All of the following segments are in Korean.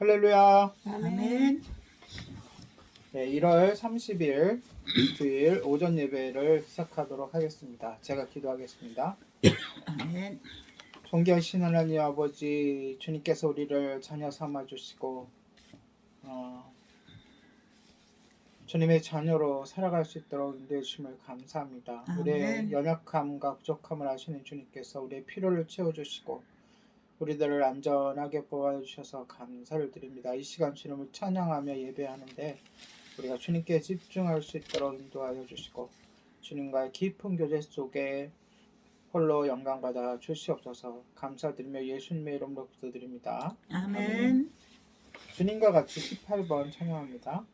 할렐루야. 아멘. 네, 1월 30일 주일 오전 예배를 시작하도록 하겠습니다. 제가 기도하겠습니다. 아멘. 존귀하신 하나님 아버지, 주님께서 우리를 자녀 삼아 주시고 주님의 자녀로 살아갈 수 있도록 인도해 주심을 감사합니다. 아멘. 우리의 연약함과 부족함을 아시는 주님께서 우리의 필요를 채워주시고 우리들을 안전하게 보호해주셔서 감사를 드립니다. 이 시간 주님을 찬양하며 예배하는데 우리가 주님께 집중할 수 있도록 인도하여 주시고 주님과의 깊은 교제 속에 홀로 영광받아 주시옵소서. 감사드리며 예수님의 이름으로 기도드립니다. 아멘. 주님과 같이 18번 찬양합니다.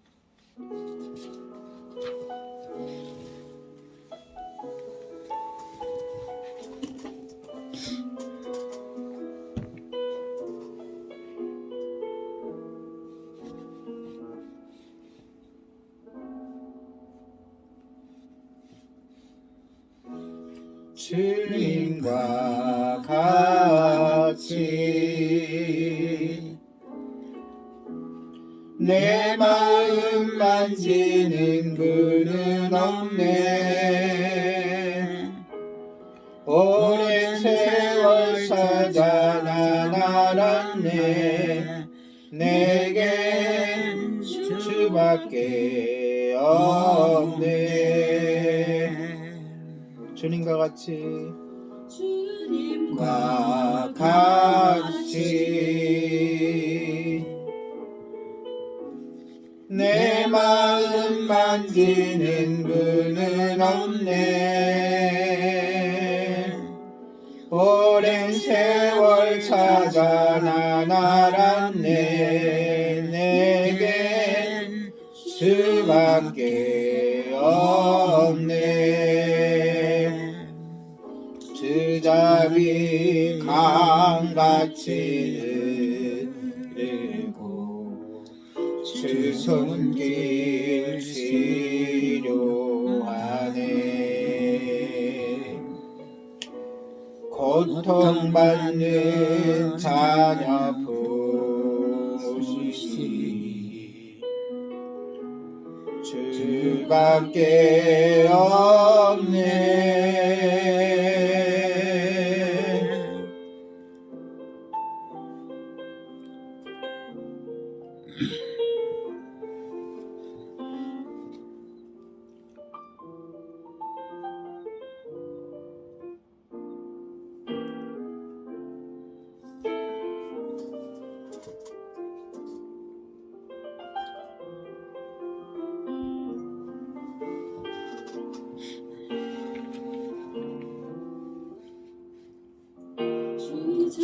주님과 같이 내 마음 만지는 분은 없네. 오랜 세월 찾아 난 알았네. 내겐 주밖에 없네. 주님과 같이 내 마음 만지는 분은 없네. 오랜 세월 찾아 난 알았네. 내겐 주밖에 없네. 주잡이 강같이 흐르고 주 손길 치료하네. 고통받는 자녀 부으시니 주밖에 없네.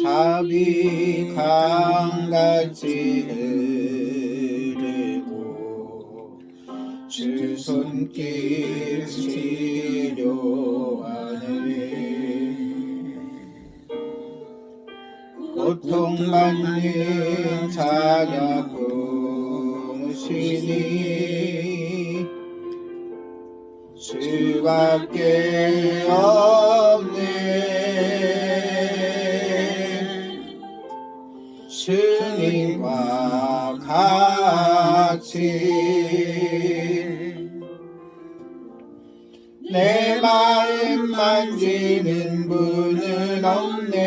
자비 강같이 흐르고 주 손길 치료하네. 고통받는 자녀 품으시니 주밖에 없네. 주님과 같이 내 마음 만지는 분은 없네.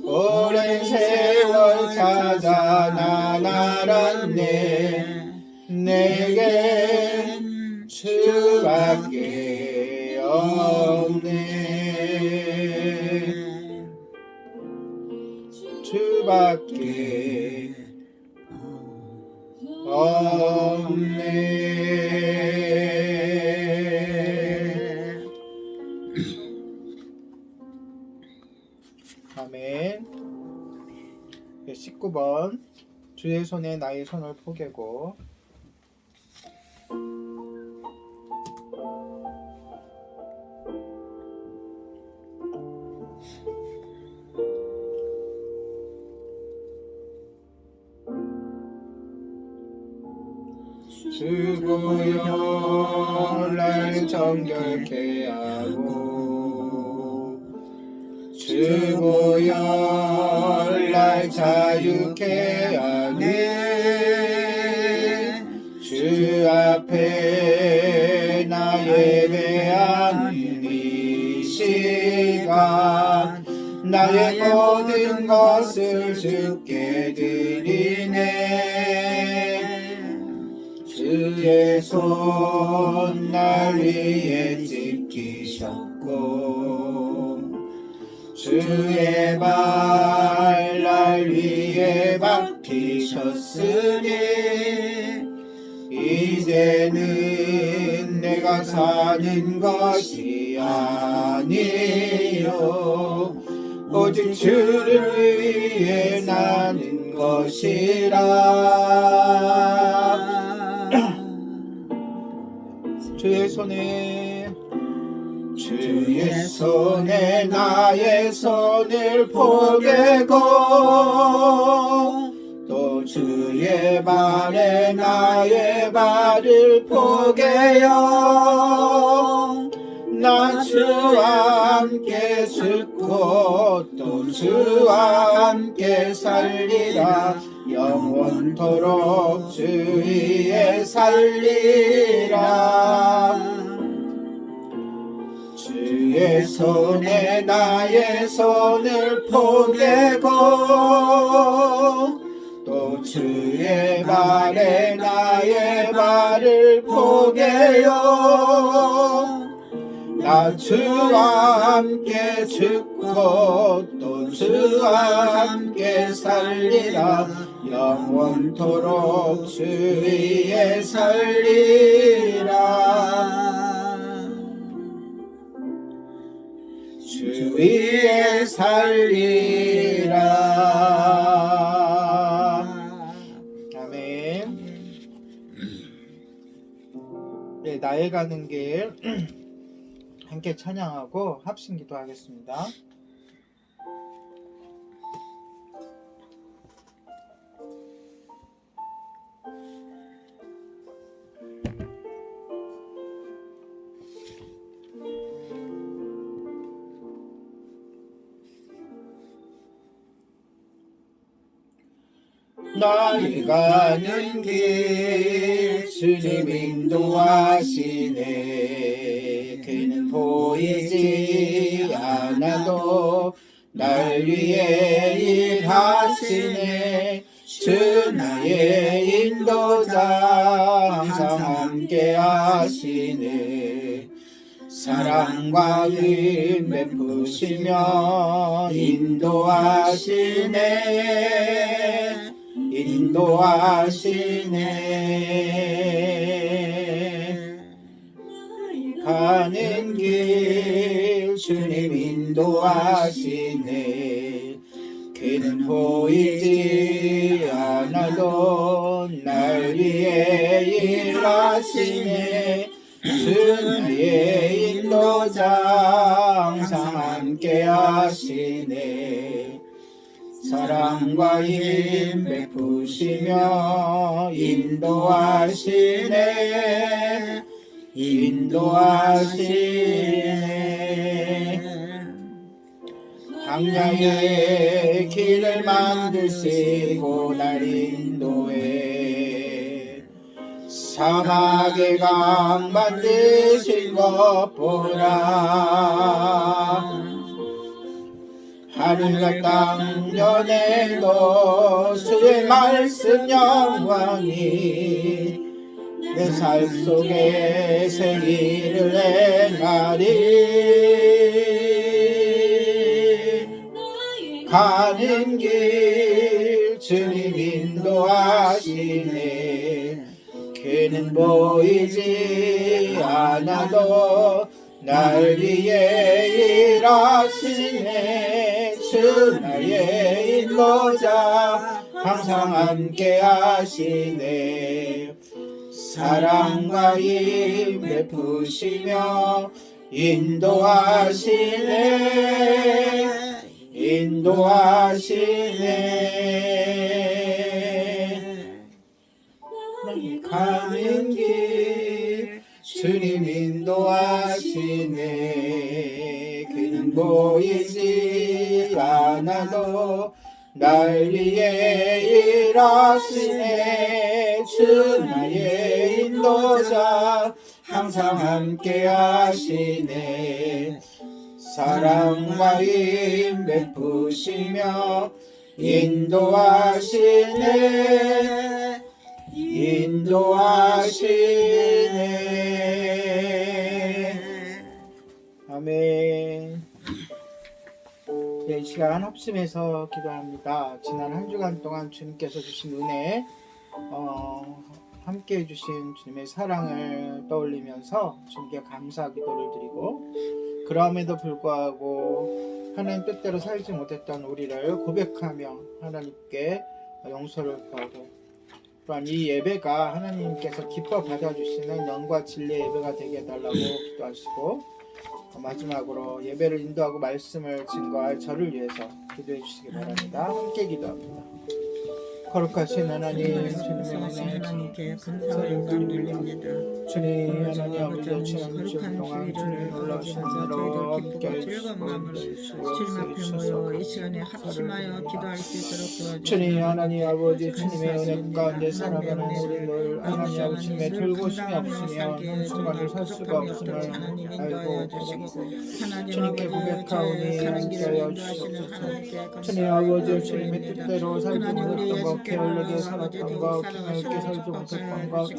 오랜 세월 찾아 난 알았네. 내겐 주밖에 없네. 주밖에 없네. 아멘. 19번 주의 손에 나의 손을 포개고 주보여 날 정결케 하고 주보혈날 자유케 하네. 주 앞에 나 예배하는 이 시간 나의 모든 것을 주께 드리네. 주의 손 날 위에 지키셨고 주의 발 날 위에 박히셨으니 이제는 내가 사는 것이 아니요 오직 주를 위해 나는 것이라. 주의 손에 나의 손을 포개고 또 주의 발에 나의 발을 포개요. 나 주와 함께 죽고 또 주와 함께 살리라. 영원토록 주 위에 살리라. 주의 손에 나의 손을 포개고 또 주의 발에 나의 발을 포개요. 나 주와 함께 죽고 또 주와 함께 살리라. 영원토록 주 위에 살리라. 주 위에 살리라. 아멘. 네, 나의 가는 길 함께 찬양하고 합심 기도하겠습니다. 나의 가는 길 주님 인도하시네. 그는 보이지 않아도 날 위해 일하시네. 주 나의 인도자 항상 함께 하시네. 사랑과 힘 베푸시며 인도하시네. 가는 길 주님 인도하시네. 그는 보이지 않아도 날 위해 일하시네. 주 나의 인도자 항상 함께 하시네. 사랑과 힘 베푸시며 인도하시네. 광야의 길을 만드시고 날 인도해. 사막의 강 만드신 것 보라. 하늘과 땅 연에도 주의 말씀 영원히 내 삶 속에 새 일을 행하리. 가는 길 주님 인도하시네. 그는 보이지 않아도 날 위해 일하시네. 주 나의 인도자 항상 함께 하시네. 사랑과 힘 베푸시며 인도하시네. 가는 길 주님 인도하시네. 그는 보이지 않아도 날 위해 일하시네. 주 나의 인도자 항상 함께 하시네. 사랑과 힘 베푸시며 인도하시네. 아멘. 네, 이 시간 합심해서 기도합니다. 지난 한 주간 동안 주님께서 주신 은혜, 함께 해주신 주님의 사랑을 떠올리면서 주님께 감사 기도를 드리고, 그럼에도 불구하고 하나님 뜻대로 살지 못했던 우리를 고백하며 하나님께 용서를 구하고, 또한 이 예배가 하나님께서 기뻐 받아주시는 영과 진리의 예배가 되게 해달라고 기도하시고, 마지막으로 예배를 인도하고 말씀을 증거할 저를 위해서 기도해 주시기 바랍니다. 함께 기도합니다. 거룩하신 하나님, 주님의 하나님께 감사와 영광을 돌립니다. 주님, 하나님 아버지, 거룩한 주님 동안 주님 놀라신 저희들 함께 기쁘고 즐거운 해주시고 마음으로 주님 앞에 모여 이 시간에 합심하여 기도할 수 있도록 도와주시옵소서. 주님, 하나님 아버지, 주님의 은혜 가운데 살아가는 우리를 하나님 아버지 주님의 돌보심이 없으면 한순간을 살 수가 없음을 알고 주님께 고백하오니 함께하여 주시옵소서. 주님 아버지, 주님의 뜻대로 살지 못했던 것, 게을르게 살았던 것, 기쁘게 살지 못했던 것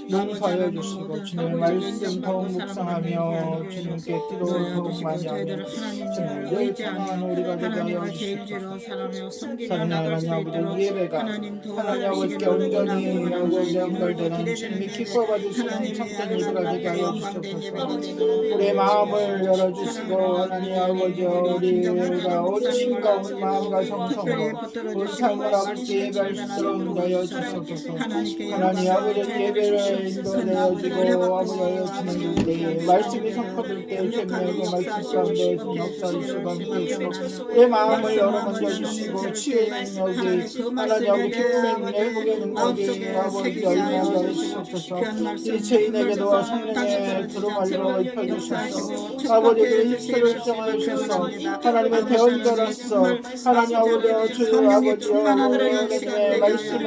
용서하여 주시고, 주님의 말씀 더욱 묵상하며 주님께 기도를 더욱 많이 하며 주님을 찬양하는 우리가 되게 하여 주시옵소서. 사랑하는 하나님 아버지, 이 예배가 하나님 아버지께 온전히 아버지 연결되는 주님이 기뻐 받으시는 참된 예배가 되게 하여 주시옵소서. 우리의 마음을 열어주시고, 하나님 아버지, 우리가 오직 가운 마음과 정성으로 우리 삶을 아버지 예배할 수 있도록 인도하여 주시옵소서. 하나님 아버지, 예배를 인도하여주고 아버지 주시는 우리 말씀이 선포될 때 죄명하고 말씀 가운데 역사하시고 함께해주시고 내 마음을 열어만져 주시고 치유의 능력이 하나님 아버지 기쁨의 능력, 회복의 능력이 아버지 열매하게 해주시옵소서. 이 죄인에게도 성령의 두루마리로 입혀주셔서 아버지의 입술을 정하여 주셔서 하나님의 대언자로서 하나님 아버지 주의 아버지 하나님의 말씀을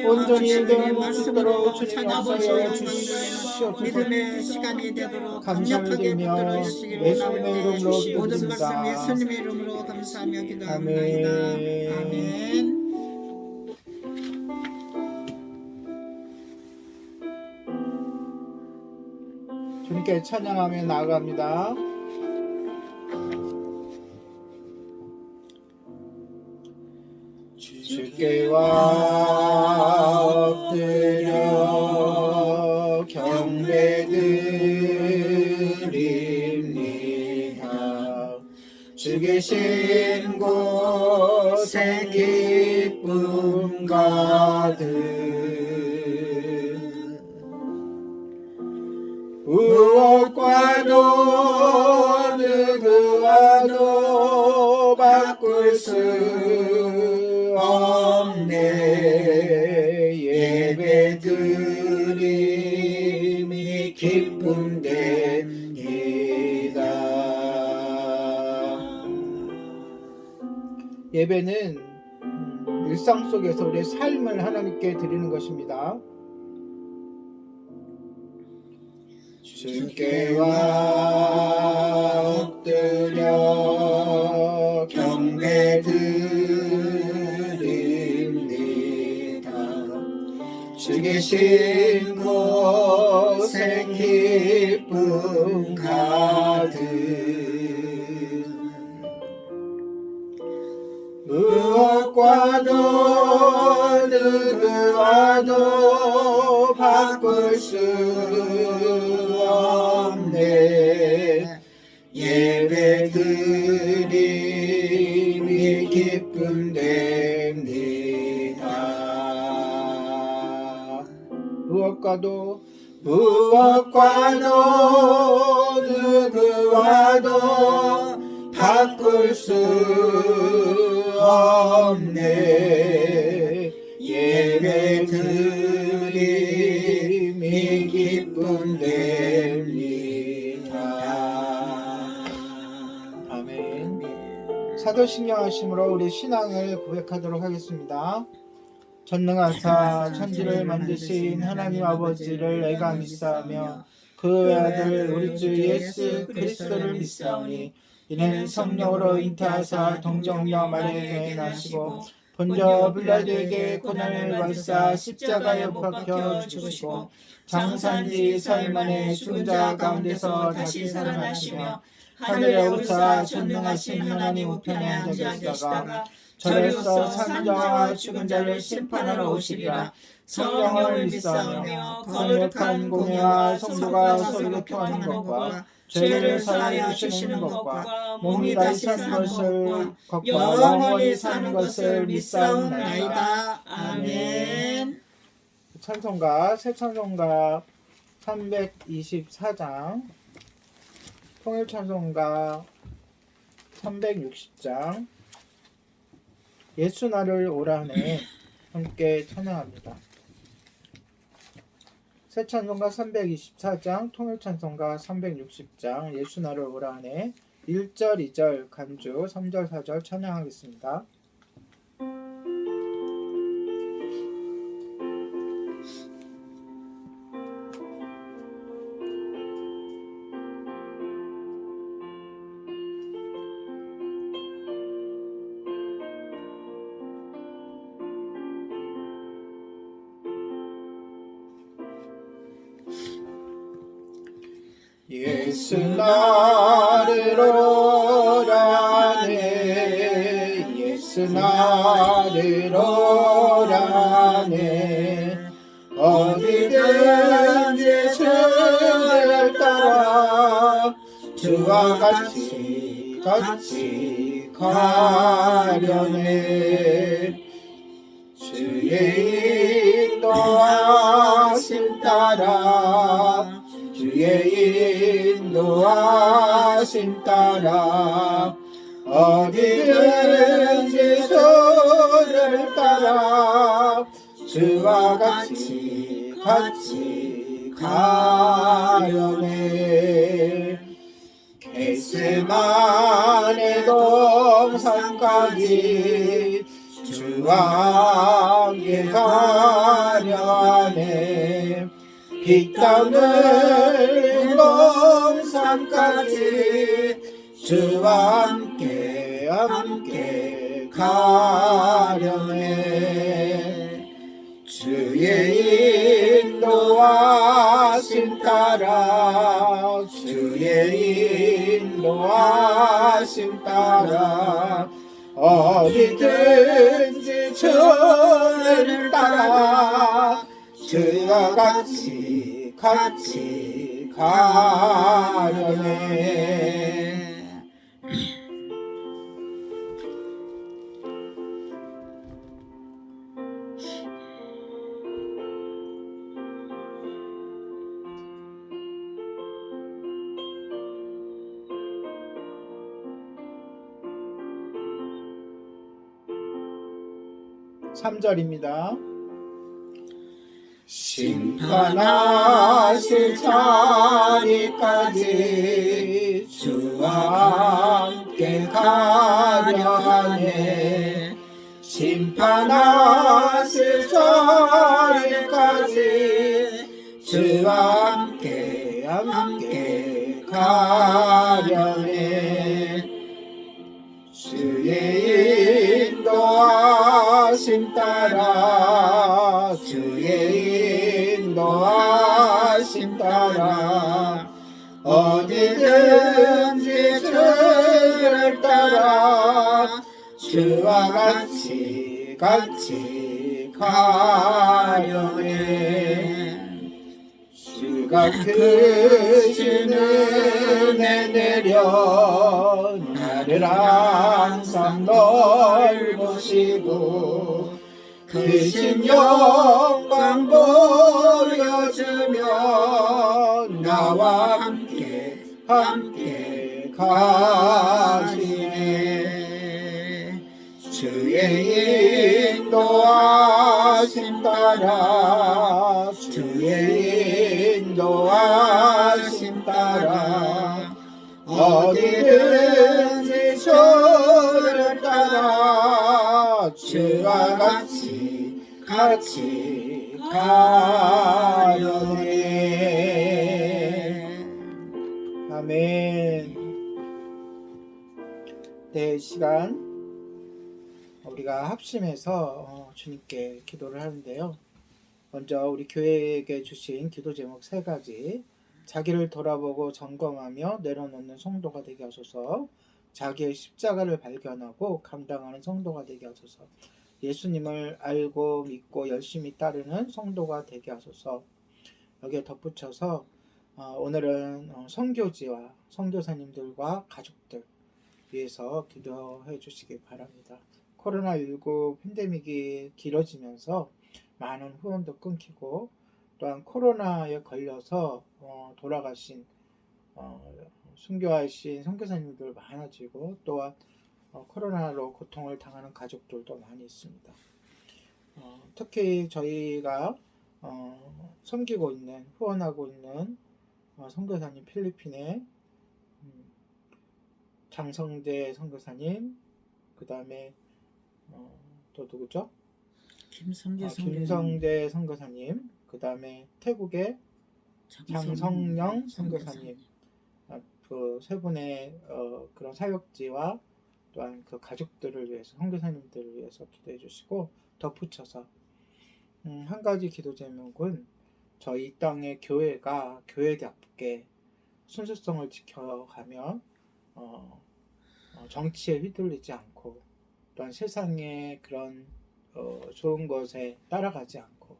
온전히 배우는 뜻대로 주님 역사하여 주시옵소서. 믿음의 시간이 되도록 감사를 드리며 예수님의 이름으로 모든 말씀 기도드립니다. 예수님의 이름으로 감사하며 기도합니다. 아멘. 주님께 찬양하며 나아갑니다. 주께 엎드려 경배드립니다. 주 계신 곳에 기쁨 가득 무엇과도 누구와도 바꿀 수 없네. 예배드림이 기쁨 됩니다. 예배는 일상 속에서 우리의 삶을 하나님께 드리는 것입니다. 주께 엎드려 경배드립니다. 주 계신 곳에 기쁨 가득 무엇과도 누구와도 바꿀 수 없네. 예배드림이 기쁨 됩니다. 무엇과도 누구와도 바꿀 수 없네. 예배드림이 기쁨 됩니다. 아멘. 사도신경하심으로 우리 신앙을 고백하도록 하겠습니다. 전능하사 천지를 만드신 하나님 아버지를 내가 믿사오며 그 외아들 우리 주 예수 그리스도를 믿사오니 이는 성령으로 잉태하사 동정녀 마리아에게 나시고 본저 빌라도에게 고난을 받으사 십자가에 못 박혀 죽으시고 장사한지 사흘 만에 죽은 자 가운데서 다시 살아나시며 하늘에 오르사 전능하신 하나님 우편에 앉아 계시다가 절에서 산 자와 죽은 자를 심판하러 오시리라. 성령을 믿사오며 거룩한 공예와 성도가 서로 교통하는 것과 죄를 사하여 주시는 것과 몸이 다시 사는 것을 영원히 사는 것을 믿사옵나이다. 아멘. 찬송가 새 찬송가 324장 통일 찬송가 360장 예수 나를 오라네 함께 찬양합니다. 새 찬송가 324장 통일 찬송가 360장 예수 나를 오라네 1절 2절 간주 3절 4절 찬양하겠습니다. 예수 나를 오라네 예수 나를 오라네 어디든지 주를 따라 주와 같이 가려네 주의 인도하심 따라 주의 인도하심 따라 어디든지 주를 따라 주와 같이 가려네 겟세마네 동산까지 주와 함께 가려 하네 피땀 흘린 동산까지 주와 함께 가려네 주의 인도하심 따라 주의 인도하심 따라 어디든지 주를 따라 주와 같이 가려네 (3절입니다) 심판하실 자리까지 주와 함께 가려 하네 심판하실 자리까지 주와 함께 가려네 주의 인도하심 따라 주의 인도하심 따라 어디든지 주를 따라 주와 같이 가려네 주가 크신 은혜 내려 나를 항상 넓으시고 크신 영광 보여주며 나와 함께 가시네 주의 인도하심 따라 주의 인도하심 따라 어디든지 주를 주와 같이 가려네. 아멘. 네, 시간 우리가 합심해서 주님께 기도를 하는데요. 먼저 우리 교회에게 주신 기도 제목 3가지. 자기를 돌아보고 점검하며 내려놓는 성도가 되게 하소서. 자기의 십자가를 발견하고 감당하는 성도가 되게 하소서. 예수님을 알고 믿고 열심히 따르는 성도가 되게 하소서. 여기에 덧붙여서 오늘은 선교지와 선교사님들과 가족들 위해서 기도해 주시기 바랍니다. 코로나19 팬데믹이 길어지면서 많은 후원도 끊기고 또한 코로나에 걸려서 돌아가신 순교하신 선교사님들 많아지고 또한 코로나로 고통을 당하는 가족들도 많이 있습니다. 특히 저희가 섬기고 있는 후원하고 있는 선교사님 필리핀의 장성재 선교사님, 그 다음에 또 누구죠? 김성재 선교사님, 그 다음에 태국의 장성영 선교사님, 그 세 분의 그런 사역지와 또한 그 가족들을 위해서, 선교사님들을 위해서 기도해 주시고, 덧붙여서 한 가지 기도 제목은 저희 땅의 교회가 교회답게 순수성을 지켜가며 정치에 휘둘리지 않고 또한 세상의 그런 좋은 것에 따라가지 않고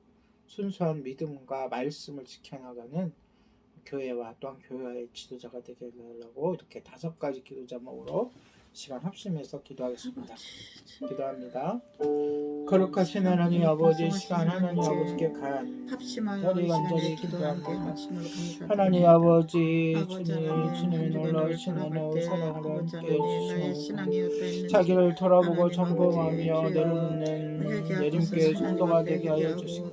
순수한 믿음과 말씀을 지켜나가는 교회와 또한 교회의 지도자가 되게 하려고 이렇게 5가지 기도 제목으로 시간 합심해서 기도하겠습니다. 기도합니다. 거룩하신 하나님 아버지, 시간 하나님 아버지께 간절히 간절히 기도합니다. 하나님 아버지, 주님의 놀라우신 은혜와 사랑으로 함께 해주시옵소서. 자기를 돌아보고 점검하며 내려놓는 내림교회 성도가 되게 하여 주시고,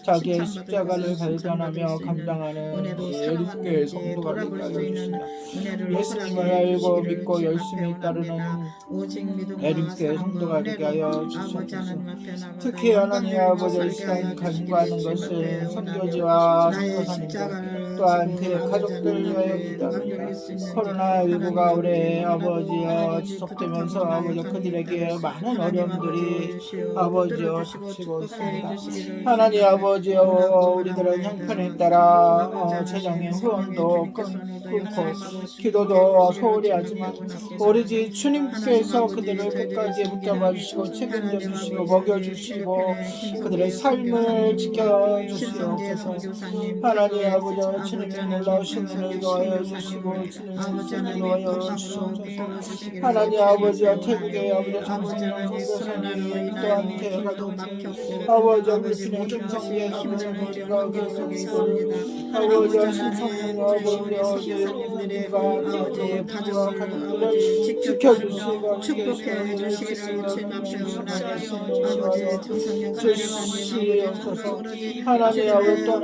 자기의 십자가를 발견하며 감당하는 내림교회 성도가 되게 하여 주시고, 예수님을 알고 믿고 열심히 따르는 내림교회 성도가 되게 하여 주시옵소서. 특히 하나님 아버지, 이 시간 간구하는 것은 선교지와 선교사님들 또한 그의 가족들 위하여 기도합니다. 코로나19가 올해 아버지여 지속되면서 아버지 그들에게 많은 어려움들이 아버지여 닥치고 있습니다. 하나님 아버지여, 우리들은 형편에 따라 재정의 후원도 끊고 기도도 소홀히 하지만 오로지 주님께서 그들을 끝까지 붙잡아 주시고 책임져 주시고 먹여 주시고 그들의 삶을 지켜 주시옵소서. 하나님 아버지, 주님의 놀라우신 은혜를 더하여 주시고 주님의 신을 더하여 주시옵소서. 하나님 아버지, 태국의 아버지 장성영 선교사님 또한 제 가족들 아버지 우리의 김성재 선교사님과 아버지 신성령 아버지 우리가 가족과 가족들을 지켜주시고 축복해 주시기를 주님 앞에 원하여 주시옵소서. 하나님 아버지, 또한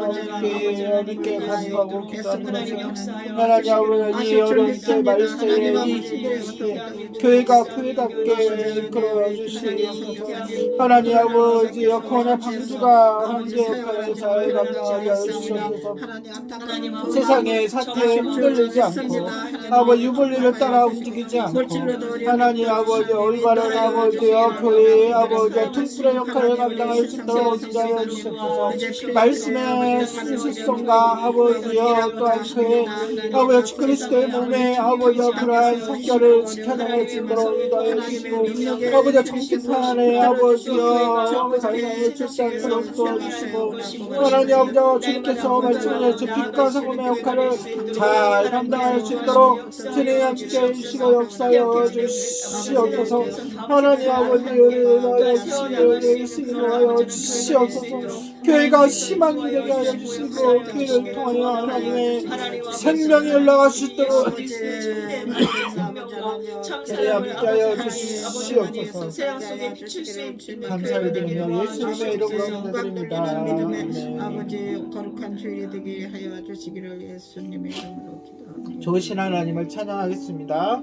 함께 간구하고 기도합니다. 하나님 아버지, 이 어려운 때 말세에 이 시대에 교회가 교회답게 이끌어 주시옵소서. 하나님 아버지, 코로나 방주가 현재 역할을 잘 감당하게 하시옵소서. 세상의 사태에 흔들리지 않고 아버지 유불리를 따라 움직이지 않고 하나님 아버지 올바른 아버지여 교회의 아버지여 등불의 역할을 감당할 수 있도록 인도하여 주시옵소서. 말씀의 순수성과 아버지여 또한 그의 아버지 그리스도의 몸에 아버지여 그러한 성결을 지켜낼 수 있도록 인도하여 주시고 아버지여 정직한 아버지여 가정의 출산을 도와주시고 하나님 아버지여 주님께서 말씀하신 빛과 성금의 역할을 잘 감당할 수 있도록 주님 함께 해주시고 역사여 주시옵소서. 하나님 아버지, 은혜하여 주시옵소서. 주시옵소서. 교회가 희망이 되게 하여 주시고 교회를 통하여 하나님의 생명이 올라갈 수 있도록 함께하여 주시옵소서. 감사를 드리며 예수님의 이름으로 기도드립니다. 아버지, 거룩한 주일이 되게 하여 주시기를 예수님의 이름으로 기도합니다. 좋으신 하나님을 찬양하겠습니다.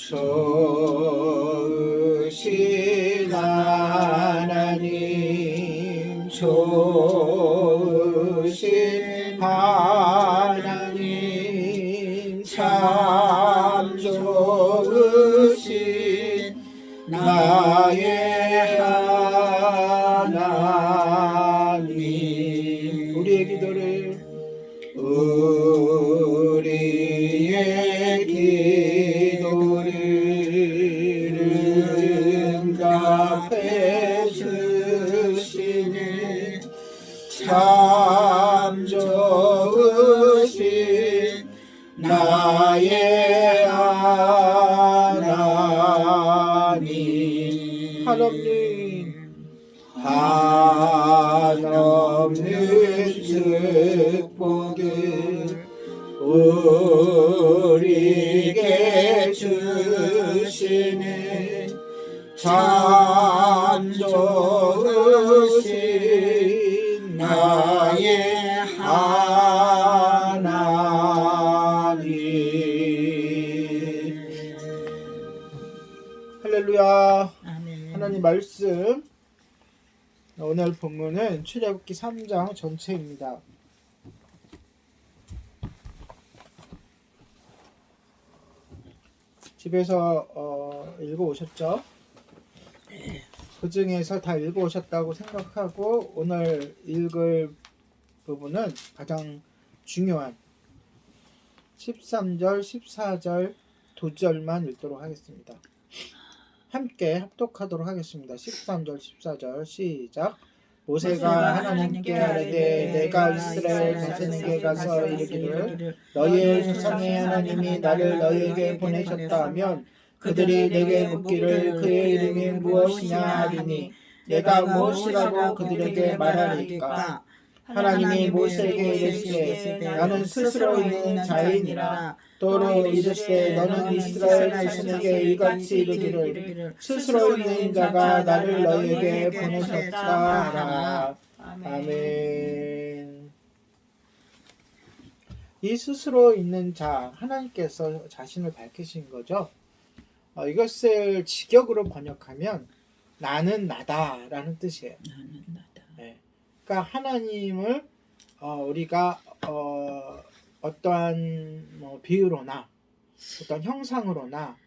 좋으신 하나님 좋으신 하나님 참 좋으신 나의 하나님 우리의 기도를 응답해 주시는 참 좋으신 나의 하나님 한없는 축복을 우리에게 주시는 참 좋으신 나의 하나님. 할렐루야. 아멘. 하나님 말씀 오늘 본문은 출애굽기 3장 전체입니다. 집에서 읽어오셨죠? 그 중에서 다 읽어오셨다고 생각하고 오늘 읽을 부분은 가장 중요한 13절, 14절 두 절만 읽도록 하겠습니다. 함께 합독하도록 하겠습니다. 13절, 14절 시작. 모세가 하나님께 아뢰되 내가 이스라엘 자손에게 가서 이르기를 너희의 조상의 하나님이 나를 너희에게 보내셨다 하면 그들이 내게 묻기를 그의 이름이 무엇이냐 하리니 내가 무엇이라고 그들에게 말하리까. 하나님이 모세에게 이르시되 나는 스스로 있는 자이니라. 또로 이르시되 너는 이스라엘 자손에게 이같이 이르기를 스스로 있는 자가 나를 너희에게 보내셨다 하라. 아멘. 이 스스로 있는 자 하나님께서 자신을 밝히신 거죠. 이것을 직역으로 번역하면 나는 나다라는 뜻이에요. 나는 나다. 네. 그러니까 하나님을 우리가 어떠한 비유로나 어떤 형상으로나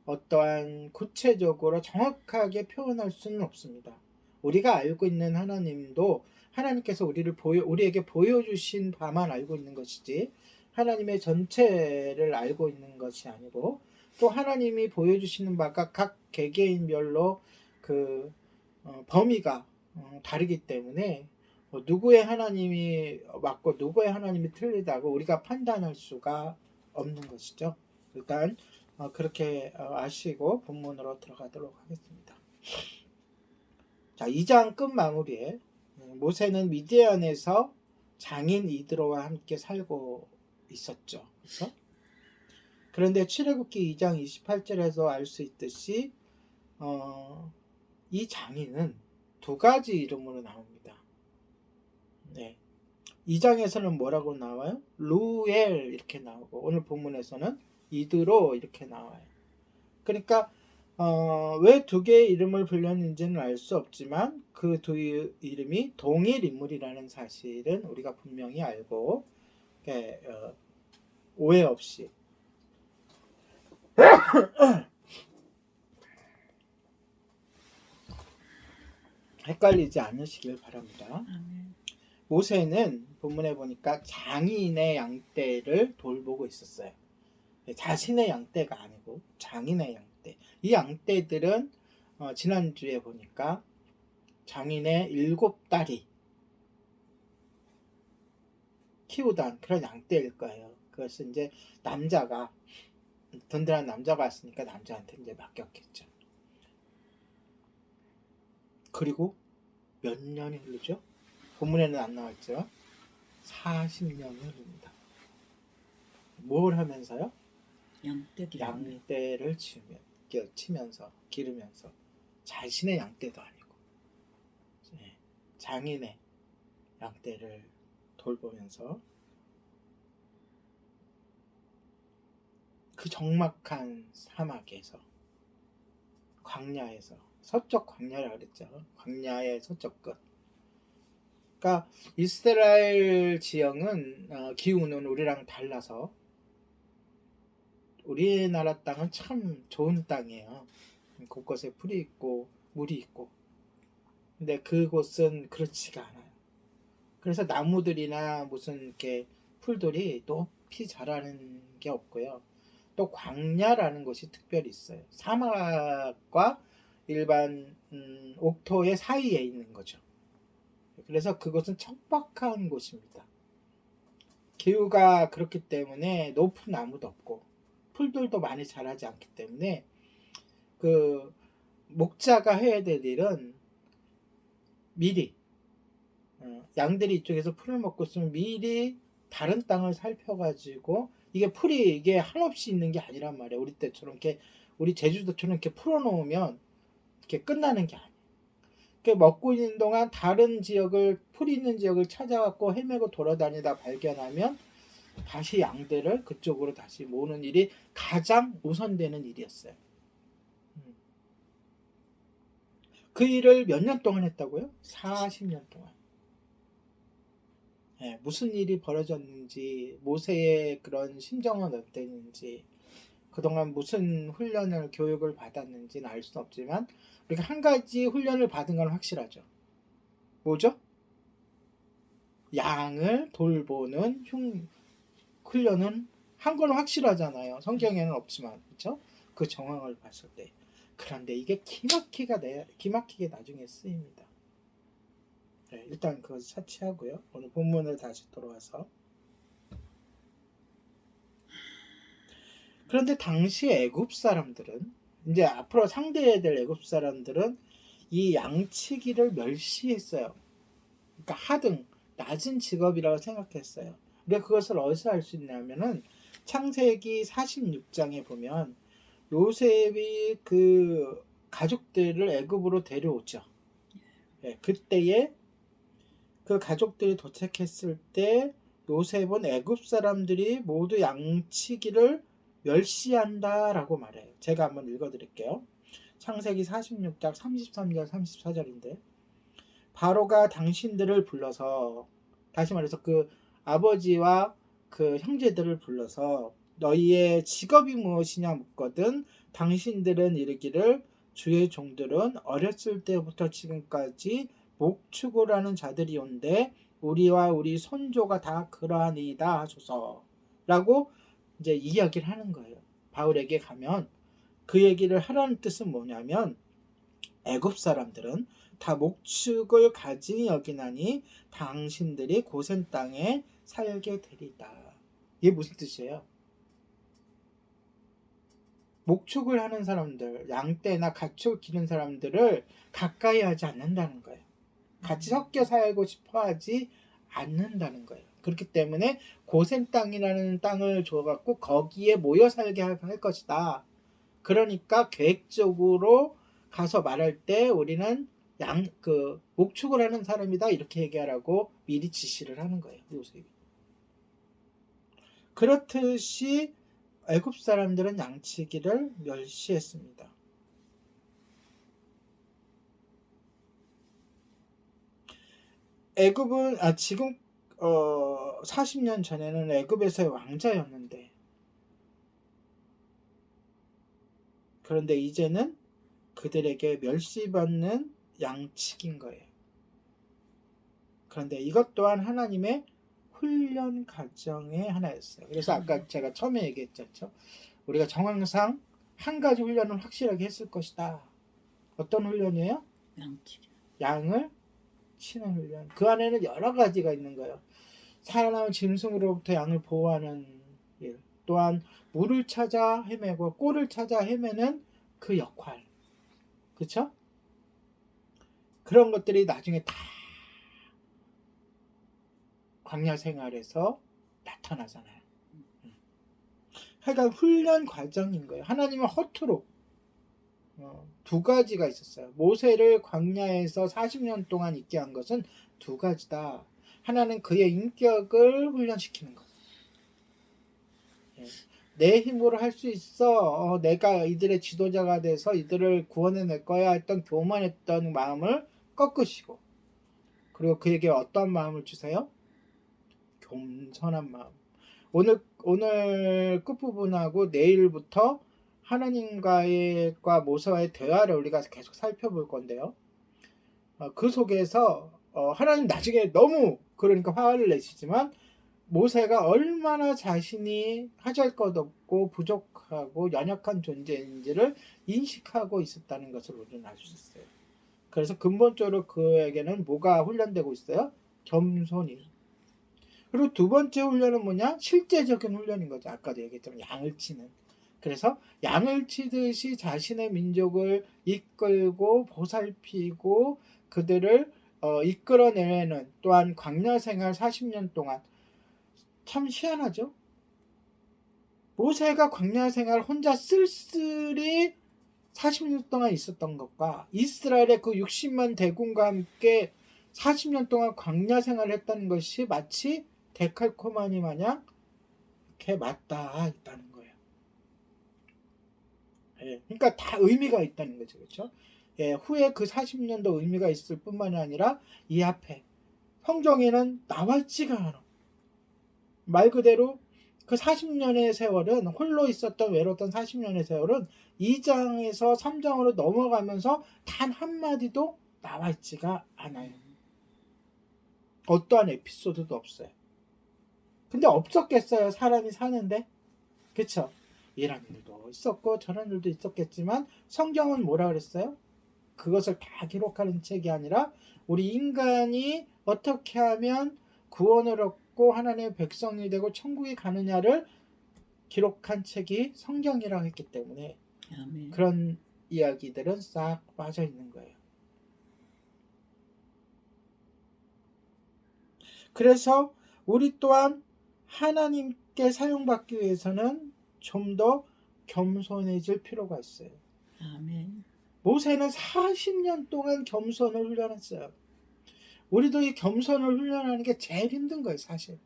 어떠한 구체적으로 정확하게 표현할 수는 없습니다. 우리가 알고 있는 하나님도 하나님께서 우리에게 보여주신 바만 알고 있는 것이지 하나님의 전체를 알고 있는 것이 아니고 또 하나님이 보여주시는 바가 각 개개인별로 그 범위가 다르기 때문에 누구의 하나님이 맞고 누구의 하나님이 틀리다고 우리가 판단할 수가 없는 것이죠. 일단 그렇게 아시고 본문으로 들어가도록 하겠습니다. 자, 2장 끝 마무리에 모세는 미디안에서 장인 이드로와 함께 살고 있었죠. 그렇죠? 그런데 출애굽기 2장 28절에서 알 수 있듯이 이 장인은 두 가지 이름으로 나옵니다. 네. 2장에서는 뭐라고 나와요? 루엘 이렇게 나오고 오늘 본문에서는 이드로 이렇게 나와요. 그러니까 왜 두 개의 이름을 불렸는지는 알 수 없지만 그 두 이름이 동일 인물이라는 사실은 우리가 분명히 알고 오해 없이 헷갈리지 않으시길 바랍니다. 모세는 본문에 보니까 장인의 양떼를 돌보고 있었어요. 자신의 양떼가 아니고 장인의 양떼. 이 양떼들은 지난주에 보니까 장인의 7딸이 키우던 그런 양떼일 거예요. 그것은 이제 남자가 든든한 남자가 왔으니까 남자한테 이제 맡겼겠죠. 그리고 몇 년이 흐르죠? 본문에는 안 나왔죠. 40년이 흐릅니다. 뭘 하면서요? 양떼를 치면서 기르면서 자신의 양떼도 아니고 장인의 양떼를 돌보면서 그 적막한 사막에서, 광야에서, 서쪽 광야라 그랬죠. 광야의 서쪽 끝. 그러니까 이스라엘 지형은 기후는 우리랑 달라서 우리나라 땅은 참 좋은 땅이에요. 곳곳에 풀이 있고 물이 있고. 근데 그곳은 그렇지가 않아요. 그래서 나무들이나 무슨 이렇게 풀들이 높이 자라는 게 없고요. 또 광야라는 곳이 특별히 있어요. 사막과 일반 옥토의 사이에 있는 거죠. 그래서 그곳은 척박한 곳입니다. 기후가 그렇기 때문에 높은 나무도 없고 풀들도 많이 자라지 않기 때문에 그 목자가 해야 될 일은 미리 양들이 이쪽에서 풀을 먹고 있으면 미리 다른 땅을 살펴가지고 이게 한없이 있는 게 아니란 말이에요. 우리 때처럼 이렇게 우리 제주도처럼 이렇게 풀어놓으면 이렇게 끝나는 게 아니에요. 먹고 있는 동안 다른 지역을 풀 있는 지역을 찾아갖고 헤매고 돌아다니다 발견하면 다시 양들을 그쪽으로 다시 모으는 일이 가장 우선되는 일이었어요. 그 일을 몇 년 동안 했다고요? 40년 동안. 네, 무슨 일이 벌어졌는지, 모세의 그런 심정은 어땠는지, 그동안 무슨 훈련을, 교육을 받았는지는 알 수는 없지만 우리가 한 가지 훈련을 받은 건 확실하죠. 뭐죠? 양을 돌보는 훈련은 한 건 확실하잖아요. 성경에는 없지만, 그렇죠? 그 정황을 봤을 때. 그런데 이게 기막히게 나중에 쓰입니다. 네, 일단 그거 차치하고요. 오늘 본문을 다시 돌아와서. 그런데 당시 애굽 사람들은, 이제 앞으로 상대해야 될 애굽 사람들은 이 양치기를 멸시했어요. 그러니까 하등, 낮은 직업이라고 생각했어요. 우리가 그것을 어디서 알 수 있냐면은 창세기 46장에 보면 요셉이 그 가족들을 애굽으로 데려오죠. 네, 그때에 그 가족들이 도착했을 때 요셉은 애굽 사람들이 모두 양치기를 멸시한다라고 말해요. 제가 한번 읽어드릴게요. 창세기 46장 33절 34절인데 바로가 당신들을 불러서, 다시 말해서 그 아버지와 그 형제들을 불러서 너희의 직업이 무엇이냐 묻거든 당신들은 이르기를 주의 종들은 어렸을 때부터 지금까지 목축을 하는 자들이온데 우리와 우리 손조가 다 그러하니이다 하소서 라고 이제 이야기를 하는 거예요. 바울에게 가면 그 얘기를 하라는 뜻은 뭐냐면 애굽 사람들은 다 목축을 가진 여기나니 당신들이 고센 땅에 살게 되리다. 이게 무슨 뜻이에요? 목축을 하는 사람들, 양떼나 가축을 기른 사람들을 가까이 하지 않는다는 거예요. 같이 섞여 살고 싶어 하지 않는다는 거예요. 그렇기 때문에 고센 땅이라는 땅을 줘갖고 거기에 모여 살게 할 것이다. 그러니까 계획적으로 가서 말할 때 우리는 목축을 하는 사람이다 이렇게 얘기하라고 미리 지시를 하는 거예요. 요셉이. 그렇듯이 애굽 사람들은 양치기를 멸시했습니다. 애굽은 지금 40년 전에는 애굽에서의 왕자였는데, 그런데 이제는 그들에게 멸시받는 양측인 거예요. 그런데 이것 또한 하나님의 훈련 과정의 하나였어요. 그래서 아까 제가 처음에 얘기했죠. 우리가 정황상 한 가지 훈련을 확실하게 했을 것이다. 어떤 훈련이에요? 양을 치는 훈련. 그 안에는 여러 가지가 있는 거예요. 살아남은 짐승으로부터 양을 보호하는 일, 또한 물을 찾아 헤매고 꼴을 찾아 헤매는 그 역할, 그렇죠? 그런 것들이 나중에 다 광야 생활에서 나타나잖아요. 하여간 훈련 과정인 거예요. 하나님은 허투루 두 가지가 있었어요. 모세를 광야에서 40년 동안 있게 한 것은 두 가지다. 하나는 그의 인격을 훈련시키는 것. 내 힘으로 할 수 있어. 내가 이들의 지도자가 돼서 이들을 구원해낼 거야 했던 교만했던 마음을 꺾으시고, 그리고 그에게 어떤 마음을 주세요? 겸손한 마음. 오늘 끝부분하고 내일부터 하나님과의 모세와의 대화를 우리가 계속 살펴볼 건데요. 그 속에서 하나님 나중에 너무 그러니까 화를 내시지만 모세가 얼마나 자신이 하잘것없고 부족하고 연약한 존재인지를 인식하고 있었다는 것을 우리는 알 수 있어요. 그래서 근본적으로 그에게는 뭐가 훈련되고 있어요? 겸손이. 그리고 두 번째 훈련은 뭐냐? 실제적인 훈련인 거죠. 아까도 얘기했지만 양을 치는. 그래서 양을 치듯이 자신의 민족을 이끌고 보살피고 그들을 이끌어내는, 또한 광야 생활 40년 동안, 참 희한하죠? 모세가 광야 생활 혼자 쓸쓸히 40년 동안 있었던 것과 이스라엘의 그 60만 대군과 함께 40년 동안 광야 생활을 했다는 것이 마치 데칼코마니 마냥 이렇게 맞닿아 있다는 거예요. 예, 그러니까 다 의미가 있다는 거죠. 그렇죠? 예, 후에 그 40년도 의미가 있을 뿐만이 아니라 이 앞에 성경에는 나와 있지가 않아. 말 그대로 그 40년의 세월은, 홀로 있었던 외로웠던 40년의 세월은 2장에서 3장으로 넘어가면서 단 한마디도 나와 있지가 않아요. 어떠한 에피소드도 없어요. 근데 없었겠어요? 사람이 사는데? 그쵸? 이런 일도 있었고 저런 일도 있었겠지만 성경은 뭐라 그랬어요? 그것을 다 기록하는 책이 아니라 우리 인간이 어떻게 하면 구원을 얻고 하나님의 백성이 되고 천국에 가느냐를 기록한 책이 성경이라고 했기 때문에 아멘. 그런 이야기들은 싹 빠져 있는 거예요. 그래서 우리 또한 하나님께 사용받기 위해서는 좀 더 겸손해질 필요가 있어요. 아멘. 모세는 40년 동안 겸손을 훈련했어요. 우리도 이 겸손을 훈련하는 게 제일 힘든 거예요, 사실.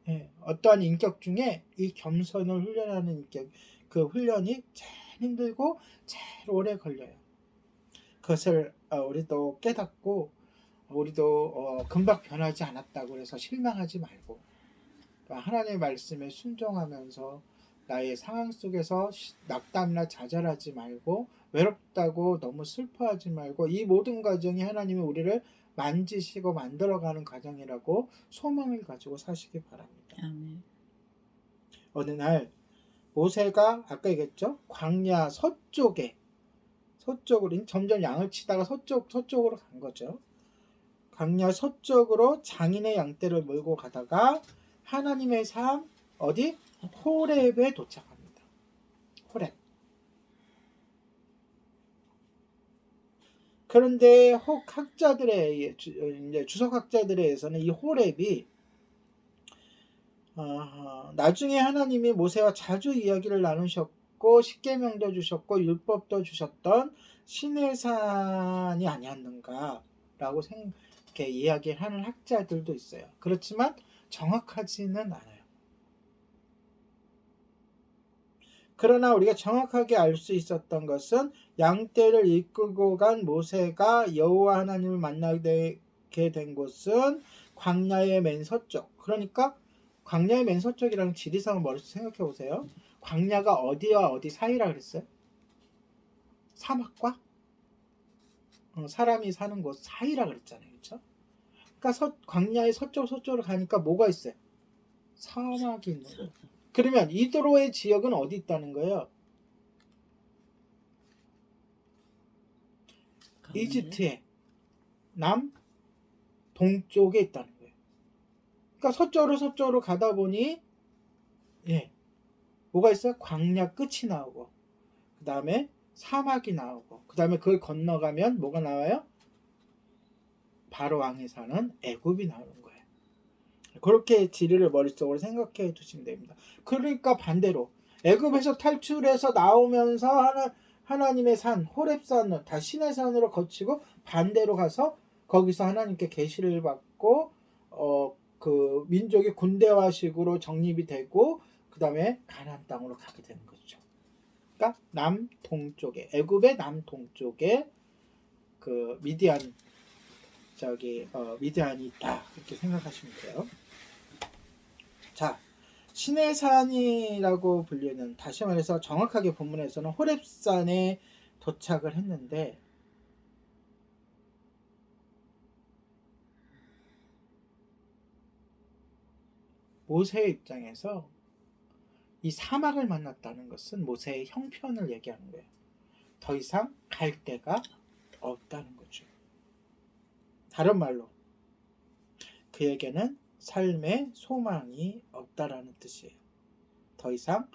예, 어떠한 인격 중에 이 겸손을 훈련하는 인격, 그 훈련이 제일 힘들고 제일 오래 걸려요. 그것을 우리도 깨닫고 우리도 금방 변하지 않았다고 해서 실망하지 말고, 하나님의 말씀에 순종하면서 나의 상황 속에서 낙담이나 좌절하지 말고, 외롭다고 너무 슬퍼하지 말고, 이 모든 과정이 하나님이 우리를 만지시고 만들어가는 과정이라고 소망을 가지고 사시기 바랍니다. 아멘. 어느 날 모세가 아까 얘기했죠? 광야 서쪽으로 점점 양을 치다가 서쪽으로 간 거죠. 광야 서쪽으로 장인의 양떼를 몰고 가다가 하나님의 산 어디? 호렙에 도착합니다. 호렙. 그런데 주석학자들에 의해서는 이 호렙이 나중에 하나님이 모세와 자주 이야기를 나누셨고 십계명도 주셨고 율법도 주셨던 신의 산이 아니었는가라고 이렇게 이야기하는 학자들도 있어요. 그렇지만 정확하지는 않아요. 그러나 우리가 정확하게 알 수 있었던 것은 양떼를 이끌고 간 모세가 여호와 하나님을 만나게 된 곳은 광야의 맨 서쪽. 그러니까 광야의 맨 서쪽이라는 지리상을 머릿속에 생각해 보세요. 광야가 어디와 어디 사이라 그랬어요? 사막과 사람이 사는 곳 사이라 그랬잖아요. 그렇죠? 그러니까 광야의 서쪽으로 가니까 뭐가 있어요? 사막이 있는 거예요. 그러면 이도로의 지역은 어디 있다는 거예요? 이집트의 동쪽에 있다는 거예요. 그러니까 서쪽으로 가다 보니 뭐가 있어요? 광야 끝이 나오고, 그 다음에 사막이 나오고, 그 다음에 그걸 건너가면 뭐가 나와요? 바로 왕이 사는 애굽이 나오는 거예요. 그렇게 지리를 머릿속으로 생각해 두시면 됩니다. 그러니까 반대로 애굽에서 탈출해서 나오면서 하나님의 산 호렙산, 다 신의 산으로 거치고 반대로 가서 거기서 하나님께 계시를 받고 그 민족이 군대화식으로 정립이 되고 그 다음에 가나안 땅으로 가게 되는 거죠. 그러니까 남동쪽에, 애굽의 남동쪽에 그 미디안이 있다, 이렇게 생각하시면 돼요. 자, 신의 산이라고 불리는, 다시 말해서 정확하게 본문에서는 호렙산에 도착을 했는데, 모세의 입장에서 이 사막을 만났다는 것은 모세의 형편을 얘기하는 거예요. 더 이상 갈 데가 없다는 거죠. 다른 말로 그에게는 삶의 소망이 없다라는 뜻이에요. 더 이상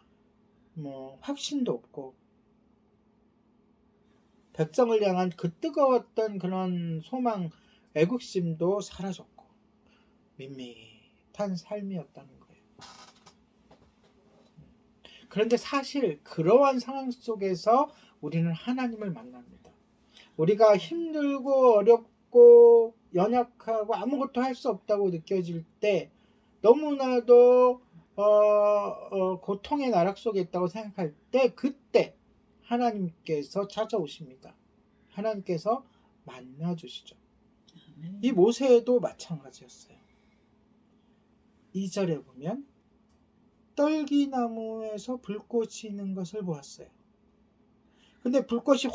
확신도 없고, 백성을 향한 그 뜨거웠던 그런 소망, 애국심도 사라졌고, 밋밋한 삶이었다는 거예요. 그런데 사실 그러한 상황 속에서 우리는 하나님을 만납니다. 우리가 힘들고 어렵고 연약하고 아무것도 할 수 없다고 느껴질 때, 너무나도 고통의 나락 속에 있다고 생각할 때, 그때 하나님께서 찾아오십니다. 하나님께서 만나주시죠. 이 모세도 마찬가지였어요. 2절에 보면 떨기나무에서 불꽃이 있는 것을 보았어요. 근데 불꽃이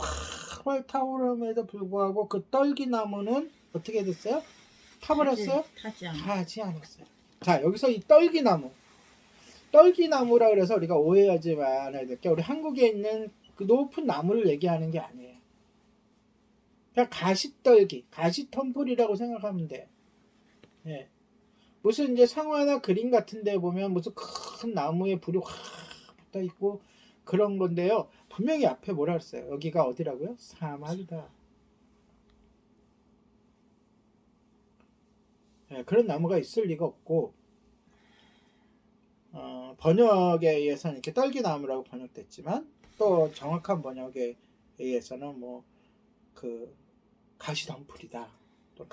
활활 타오름에도 불구하고 그 떨기나무는 어떻게 됐어요? 타버렸어요? 타지 않았어요. 자, 여기서 이 떨기나무라 그래서 우리가 오해하지 말아야 될 게, 우리 한국에 있는 그 높은 나무를 얘기하는 게 아니에요. 그냥 가시떨기, 가시텀불이라고 생각하면 돼요. 예. 무슨 이제 상화나 그림 같은 데 보면 무슨 큰 나무에 불이 확 붙어 있고 그런 건데요. 분명히 앞에 뭐라 그랬어요? 여기가 어디라고요? 사막이다. 예, 그런 나무가 있을 리가 없고, 번역에 의해서는 이렇게 떨기나무라고 번역됐지만, 또 정확한 번역에 의해서는 그 가시덤불이다. 또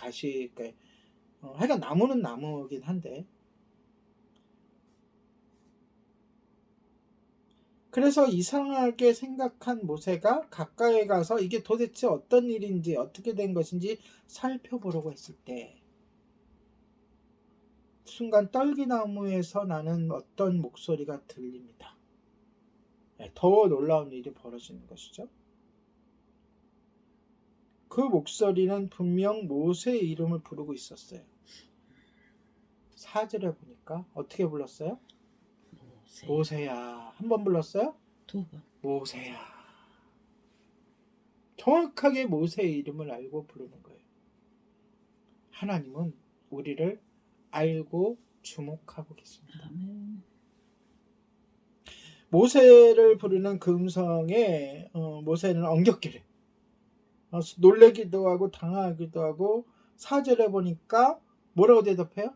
하여간 나무는 나무긴 한데, 그래서 이상하게 생각한 모세가 가까이 가서 이게 도대체 어떤 일인지, 어떻게 된 것인지 살펴보려고 했을 때, 순간 떨기나무에서 나는 어떤 목소리가 들립니다. 더 놀라운 일이 벌어지는 것이죠. 그 목소리는 분명 모세의 이름을 부르고 있었어요. 4절에 보니까 어떻게 불렀어요? 모세야. 한 번 불렀어요? 2번. 모세야. 정확하게 모세의 이름을 알고 부르는 거예요. 하나님은 우리를 알고 주목하고 계십니다. 아멘. 모세를 부르는 그 음성에 모세는 엉겹기를 놀래기도 하고 당황하기도 하고, 4절에 보니까 뭐라고 대답해요?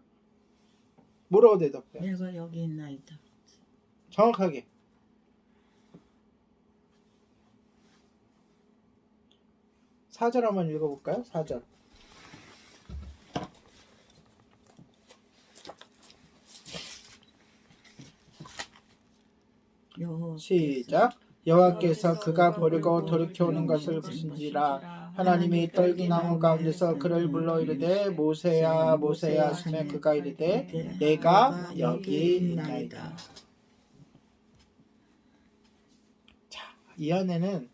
내가 여기 있나이다. 정확하게. 4절 한번 읽어볼까요? 4절. 시작. 여호와께서 그가 버리고 돌이켜오는 것을 보신지라. 하나님이 떨기나무 가운데서 그를 불러 이르되 모세야 모세야 하시매 그가 이르되 내가 여기 있나이다. 자, 이 안에는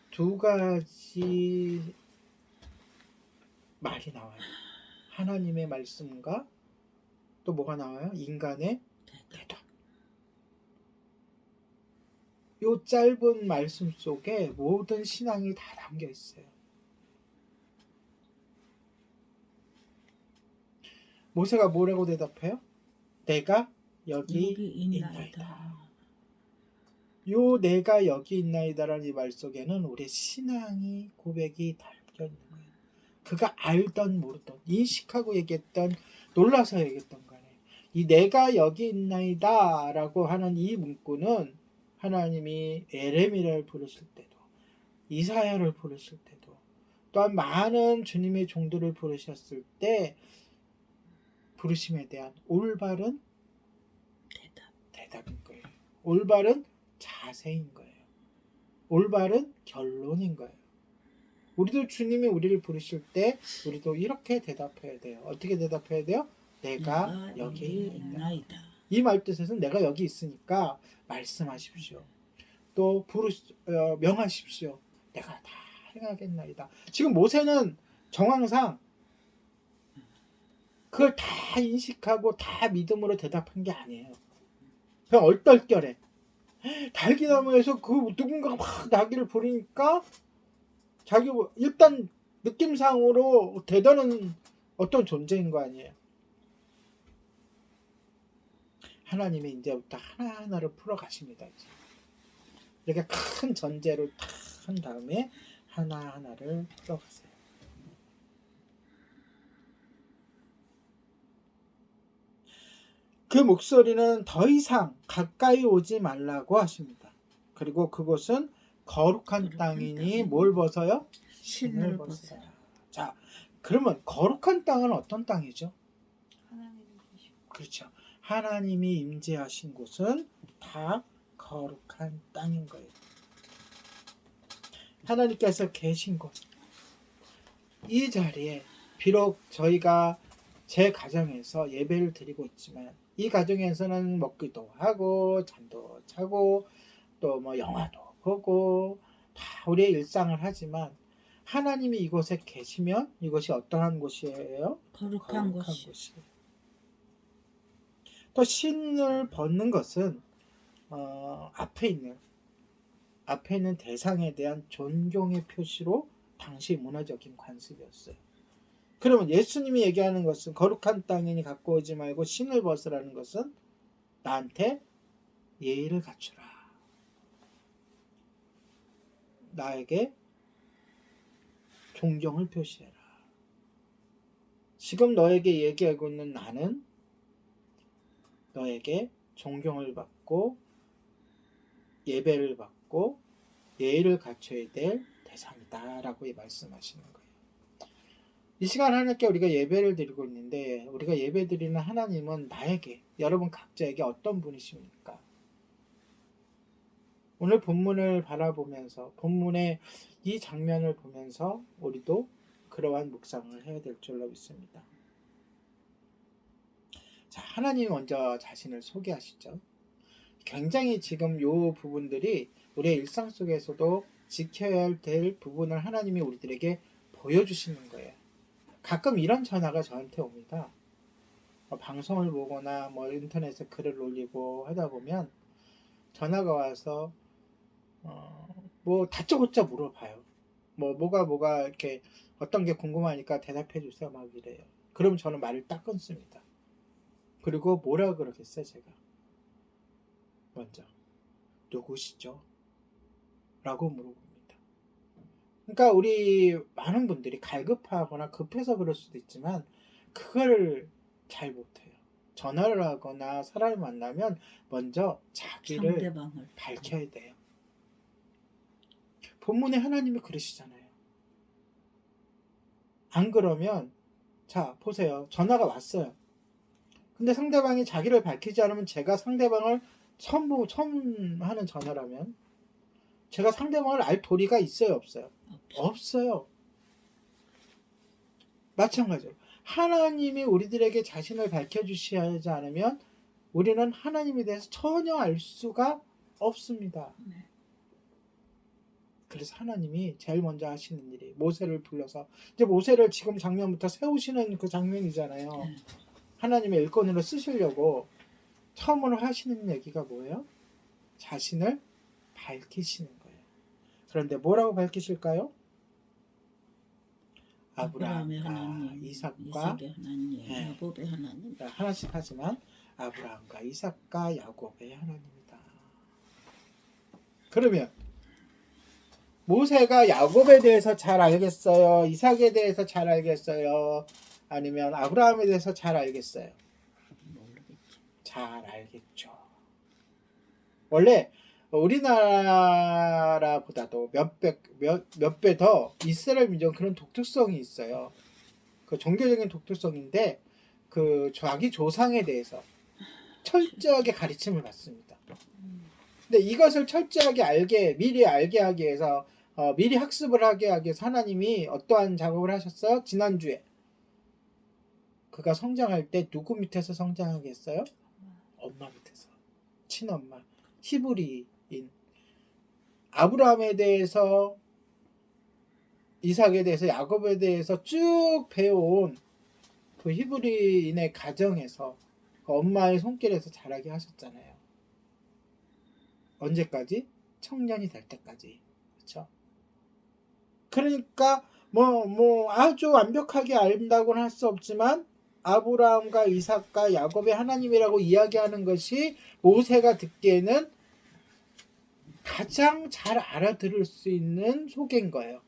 두 가지 말이 나와요. 하나님의 말씀과 또 뭐가 나와요? 인간의 대답. 이 짧은 말씀 속에 모든 신앙이 다 담겨 있어요. 모세가 뭐라고 대답해요? 내가 여기 있나이다. 요 내가 여기 있나이다라는 이 말 속에는 우리의 신앙이 고백이 담겨 있는 거예요. 그가 알던 모르던, 인식하고 얘기했던, 놀라서 얘기했던 간에 이 내가 여기 있나이다 라고 하는 이 문구는 하나님이 에레미야를 부르실 때도, 이사야를 부르실 때도, 또한 많은 주님의 종들을 부르셨을 때 부르심에 대한 올바른 대답이에요. 올바른 자세인 거예요. 올바른 결론인 거예요. 우리도 주님이 우리를 부르실 때 우리도 이렇게 대답해야 돼요. 어떻게 대답해야 돼요? 내가 여기 있나이다. 이 말뜻에서는 내가 여기 있으니까 말씀하십시오. 또 명하십시오. 내가 다 행하겠나이다. 지금 모세는 정황상 그걸 다 인식하고 다 믿음으로 대답한 게 아니에요. 그냥 얼떨결에 달기나무에서 그 누군가가 막 나귀를 부리니까 자기 일단 느낌상으로 대단한 어떤 존재인 거 아니에요. 하나님이 이제부터 하나하나를 풀어가십니다. 이제. 이렇게 큰 전제를 다 한 다음에 하나하나를 풀어가세요. 그 목소리는 더 이상 가까이 오지 말라고 하십니다. 그리고 그곳은 거룩한 땅이니 뭘 벗어요? 신을 벗어라. 자, 그러면 거룩한 땅은 어떤 땅이죠? 그렇죠. 하나님이 임재하신 곳은 다 거룩한 땅인 거예요. 하나님께서 계신 곳. 이 자리에 비록 저희가 제 가정에서 예배를 드리고 있지만 이 가정에서는 먹기도 하고 잠도 자고 또 뭐 영화도 보고 다 우리의 일상을 하지만 하나님이 이곳에 계시면 이곳이 어떠한 곳이에요? 거룩한 곳이에요. 또 신을 벗는 것은 앞에 있는 대상에 대한 존경의 표시로 당시 문화적인 관습이었어요. 그러면 예수님이 얘기하는 것은 거룩한 땅이니 갖고 오지 말고 신을 벗으라는 것은 나한테 예의를 갖추라. 나에게 존경을 표시해라. 지금 너에게 얘기하고 있는 나는 너에게 존경을 받고 예배를 받고 예의를 갖춰야 될 대상이다 라고 말씀하시는 거예요. 이 시간 하나님께 우리가 예배를 드리고 있는데 우리가 예배 드리는 하나님은 나에게 여러분 각자에게 어떤 분이십니까? 오늘 본문을 바라보면서 본문의 이 장면을 보면서 우리도 그러한 묵상을 해야 될 줄로 믿습니다. 자, 하나님이 먼저 자신을 소개하시죠. 굉장히 지금 이 부분들이 우리의 일상 속에서도 지켜야 될 부분을 하나님이 우리들에게 보여주시는 거예요. 가끔 이런 전화가 저한테 옵니다. 방송을 보거나 인터넷에 글을 올리고 하다 보면 전화가 와서 다짜고짜 물어봐요. 뭐가 이렇게 어떤 게 궁금하니까 대답해 주세요 막 이래요. 그럼 저는 말을 딱 끊습니다. 그리고 뭐라 그러겠어요 제가? 먼저 누구시죠? 라고 물어봅니다. 그러니까 우리 많은 분들이 갈급하거나 급해서 그럴 수도 있지만 그걸 잘 못해요. 전화를 하거나 사람을 만나면 먼저 자기를 상대방을 밝혀야 돼요. 본문에 하나님이 그러시잖아요. 안 그러면 자 보세요. 전화가 왔어요. 근데 상대방이 자기를 밝히지 않으면 제가 상대방을 처음 하는 전화라면 제가 상대방을 알 도리가 있어요? 없어요? 없어요. 마찬가지로 하나님이 우리들에게 자신을 밝혀주시지 않으면 우리는 하나님에 대해서 전혀 알 수가 없습니다. 그래서 하나님이 제일 먼저 하시는 일이 모세를 불러서 이제 모세를 지금 장면부터 세우시는 그 장면이잖아요. 하나님의 일꾼으로 쓰시려고 처음으로 하시는 얘기가 뭐예요? 자신을 밝히시는 거예요. 그런데 뭐라고 밝히실까요? 아브라함의 하나님, 이삭과 하나님, 야곱의 하나님. 하나씩 하지만 아브라함과 이삭과 야곱의 하나님이다. 그러면 모세가 야곱에 대해서 잘 알겠어요? 이삭에 대해서 잘 알겠어요? 아니면 아브라함에 대해서 잘 알겠어요? 잘 알겠죠. 원래 우리나라보다도 몇 배 더 이스라엘 민족은 그런 독특성이 있어요. 그 종교적인 독특성인데 그 자기 조상에 대해서 철저하게 가르침을 받습니다. 근데 이것을 철저하게 미리 알게 하기 위해서 미리 학습을 하게 하기 위해서 하나님이 어떠한 작업을 하셨어요? 지난주에 그가 성장할 때 누구 밑에서 성장하게 했어요? 엄마 밑에서. 친엄마 히브리인 아브라함에 대해서, 이삭에 대해서, 야곱에 대해서 쭉 배워온 그 히브리인의 가정에서 그 엄마의 손길에서 자라게 하셨잖아요. 언제까지? 청년이 될 때까지. 그렇죠? 그러니까 아주 완벽하게 안다고는 할 수 없지만 아브라함과 이삭과 야곱의 하나님이라고 이야기하는 것이 모세가 듣기에는 가장 잘 알아들을 수 있는 소개인 거예요.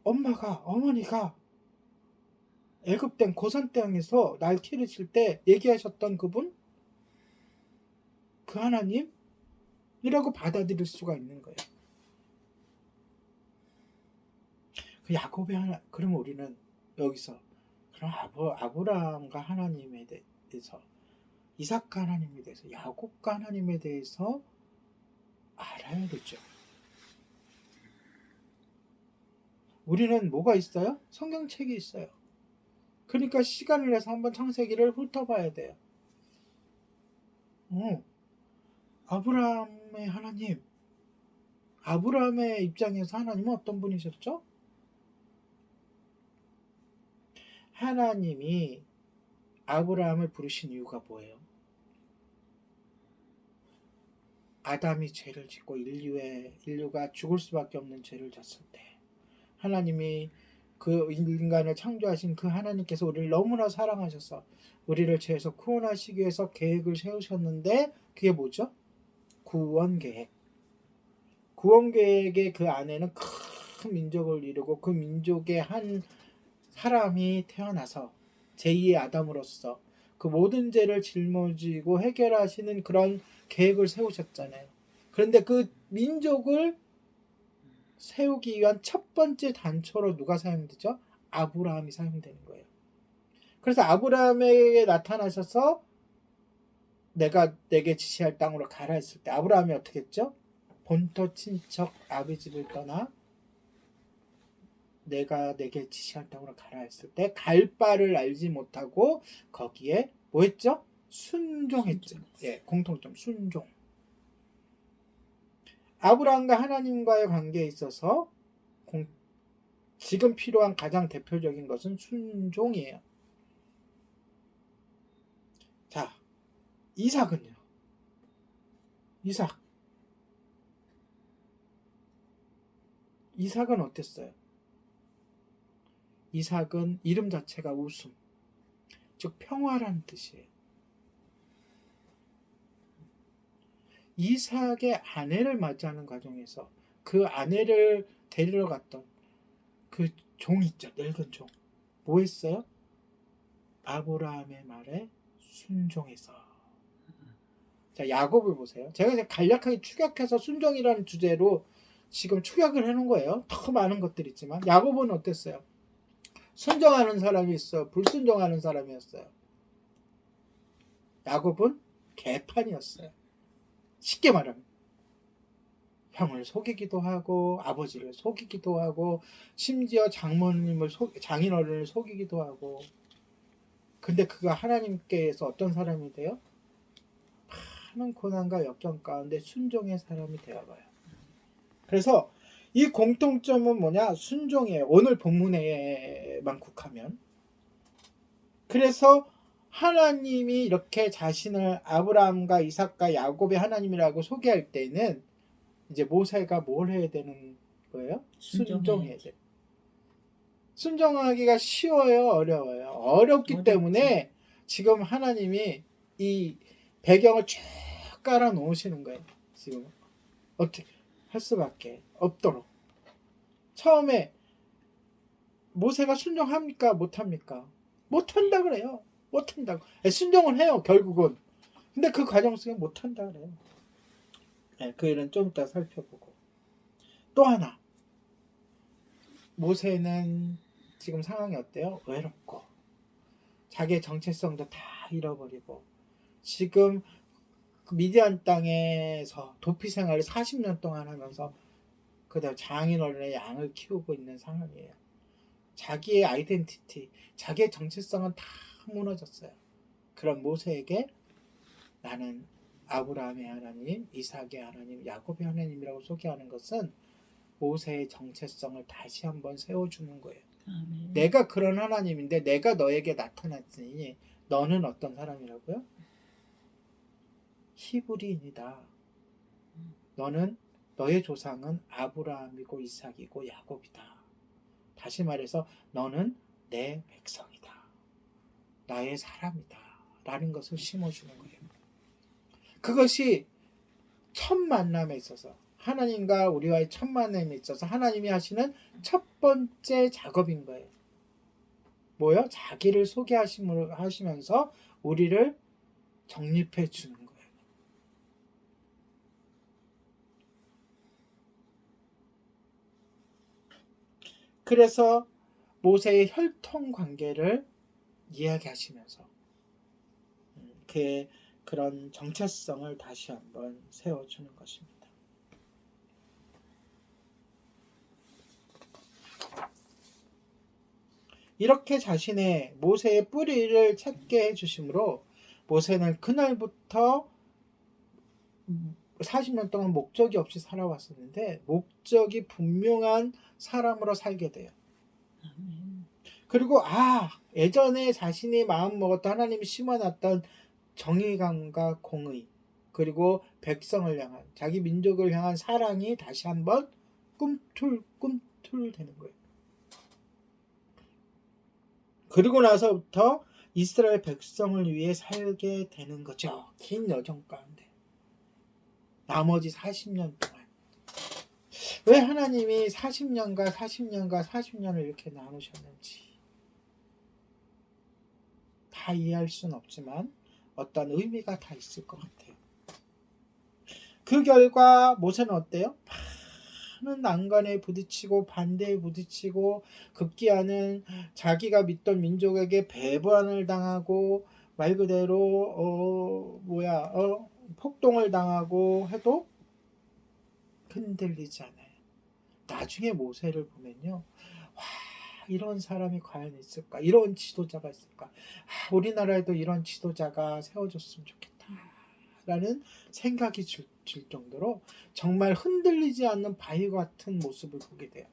어머니가 애굽 땅 고산 땅에서 날 기르실 때 얘기하셨던 그분, 그 하나님이라고 받아들일 수가 있는 거예요. 그 야곱의 그러면 우리는 여기서 그럼 아브라함과 하나님에 대해서, 이삭과 하나님에 대해서, 야곱과 하나님에 대해서 알아야 되죠. 우리는 뭐가 있어요? 성경책이 있어요. 그러니까 시간을 내서 한번 창세기를 훑어봐야 돼요. 아브라함의 하나님, 아브라함의 입장에서 하나님은 어떤 분이셨죠? 하나님이 아브라함을 부르신 이유가 뭐예요? 아담이 죄를 짓고 인류가 죽을 수밖에 없는 죄를 졌을 때 하나님이 그 인간을 창조하신 그 하나님께서 우리를 너무나 사랑하셔서 우리를 죄에서 구원하시기 위해서 계획을 세우셨는데, 그게 뭐죠? 구원 계획. 구원 계획의 그 안에는 큰 민족을 이루고 그 민족의 한 사람이 태어나서 제2의 아담으로서 그 모든 죄를 짊어지고 해결하시는 그런 계획을 세우셨잖아요. 그런데 그 민족을 세우기 위한 첫 번째 단초로 누가 사용되죠? 아브라함이 사용되는 거예요. 그래서 아브라함에게 나타나셔서 내가 내게 지시할 땅으로 가라 했을 때 아브라함이 어떻게 했죠? 본토 친척 아비 집을 떠나 내가 내게 지시할 땅으로 가라 했을 때 갈 바를 알지 못하고 거기에 뭐 했죠? 순종했죠. 예, 공통점 순종. 아브라함과 하나님과의 관계에 있어서 지금 필요한 가장 대표적인 것은 순종이에요. 자, 이삭은요? 이삭은 어땠어요? 이삭은 이름 자체가 웃음, 즉 평화라는 뜻이에요. 이삭의 아내를 맞이하는 과정에서 그 아내를 데리러 갔던 그 종 있죠, 늙은 종. 뭐 했어요? 아브라함의 말에 순종해서. 자, 야곱을 보세요. 제가 이제 간략하게 축약해서 순종이라는 주제로 지금 축약을 해놓은 거예요. 더 많은 것들이 있지만 야곱은 어땠어요? 순종하는 사람이 있어, 불순종하는 사람이었어요. 야곱은 개판이었어요. 쉽게 말하면 형을 속이기도 하고 아버지를 속이기도 하고 심지어 장인어른을 속이기도 하고. 근데 그가 하나님께서 어떤 사람이 돼요? 많은 고난과 역경 가운데 순종의 사람이 되어가요. 그래서 이 공통점은 뭐냐? 순종이에요. 오늘 본문에만 국하면. 그래서 하나님이 이렇게 자신을 아브라함과 이삭과 야곱의 하나님이라고 소개할 때는 이제 모세가 뭘 해야 되는 거예요? 순종해야 돼. 순종하기가 쉬워요, 어려워요? 어렵기 때문에 지금 하나님이 이 배경을 쭉 깔아 놓으시는 거예요. 지금 어떻게 할 수밖에 없도록. 처음에 모세가 순종합니까? 못합니까? 못한다 그래요. 못한다고. 순종은 해요, 결국은. 근데 그 과정 속에 못한다 그래요. 네, 그 일은 좀 이따 살펴보고. 또 하나, 모세는 지금 상황이 어때요? 외롭고 자기의 정체성도 다 잃어버리고 지금 그 미디안 땅에서 도피 생활을 40년 동안 하면서 그다음 장인어른의 양을 키우고 있는 상황이에요. 자기의 아이덴티티, 자기의 정체성은 다 무너졌어요. 그런 모세에게 나는 아브라함의 하나님, 이삭의 하나님, 야곱의 하나님이라고 소개하는 것은 모세의 정체성을 다시 한번 세워주는 거예요. 아멘. 내가 그런 하나님인데 내가 너에게 나타났으니 너는 어떤 사람이라고요? 히브리인이다. 너는 너의 조상은 아브라함이고 이삭이고 야곱이다. 다시 말해서 너는 내 백성이다. 나의 사람이다. 라는 것을 심어주는 거예요. 그것이 첫 만남에 있어서 하나님과 우리와의 첫 만남에 있어서 하나님이 하시는 첫 번째 작업인 거예요. 뭐요? 자기를 소개하시면서 우리를 정립해 주는 거예요. 그래서 모세의 혈통 관계를 이야기하시면서 그의 그런 정체성을 다시 한번 세워주는 것입니다. 이렇게 자신의 모세의 뿌리를 찾게 해주심으로 모세는 그날부터 40년 동안 목적이 없이 살아왔었는데 목적이 분명한 사람으로 살게 돼요. 아멘. 그리고 예전에 자신이 마음 먹었던 하나님이 심어놨던 정의감과 공의 그리고 백성을 향한 자기 민족을 향한 사랑이 다시 한번 꿈틀꿈틀 되는 거예요. 그리고 나서부터 이스라엘 백성을 위해 살게 되는 거죠. 긴 여정 가운데 나머지 40년 동안 왜 하나님이 40년과 40년과 40년을 이렇게 나누셨는지 다 이해할 수는 없지만 어떤 의미가 다 있을 것 같아요. 그 결과 모세는 어때요? 많은 난관에 부딪히고 반대에 부딪히고 급기야는 자기가 믿던 민족에게 배반을 당하고 말 그대로 폭동을 당하고 해도 흔들리지 않아요. 나중에 모세를 보면요. 이런 사람이 과연 있을까? 이런 지도자가 있을까? 우리나라에도 이런 지도자가 세워졌으면 좋겠다. 라는 생각이 들 정도로 정말 흔들리지 않는 바위 같은 모습을 보게 돼요.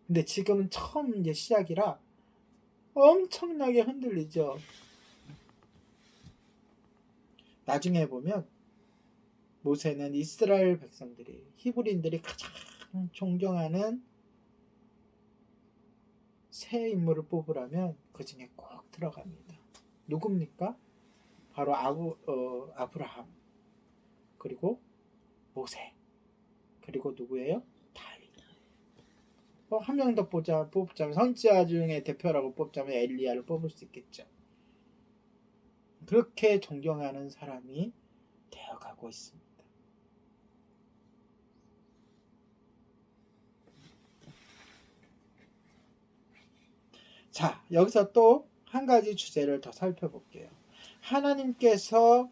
근데 지금은 처음 이제 시작이라 엄청나게 흔들리죠. 나중에 보면 모세는 이스라엘 백성들이 히브리인들이 가장 존경하는 새 인물을 뽑으라면 그 중에 꼭 들어갑니다. 누굽니까? 바로 아브라함 그리고 모세 그리고 누구예요? 다윗. 한 명 더 뽑자면 선지자 중에 대표라고 뽑자면 엘리야를 뽑을 수 있겠죠. 그렇게 존경하는 사람이 되어가고 있습니다. 자, 여기서 또 한 가지 주제를 더 살펴볼게요. 하나님께서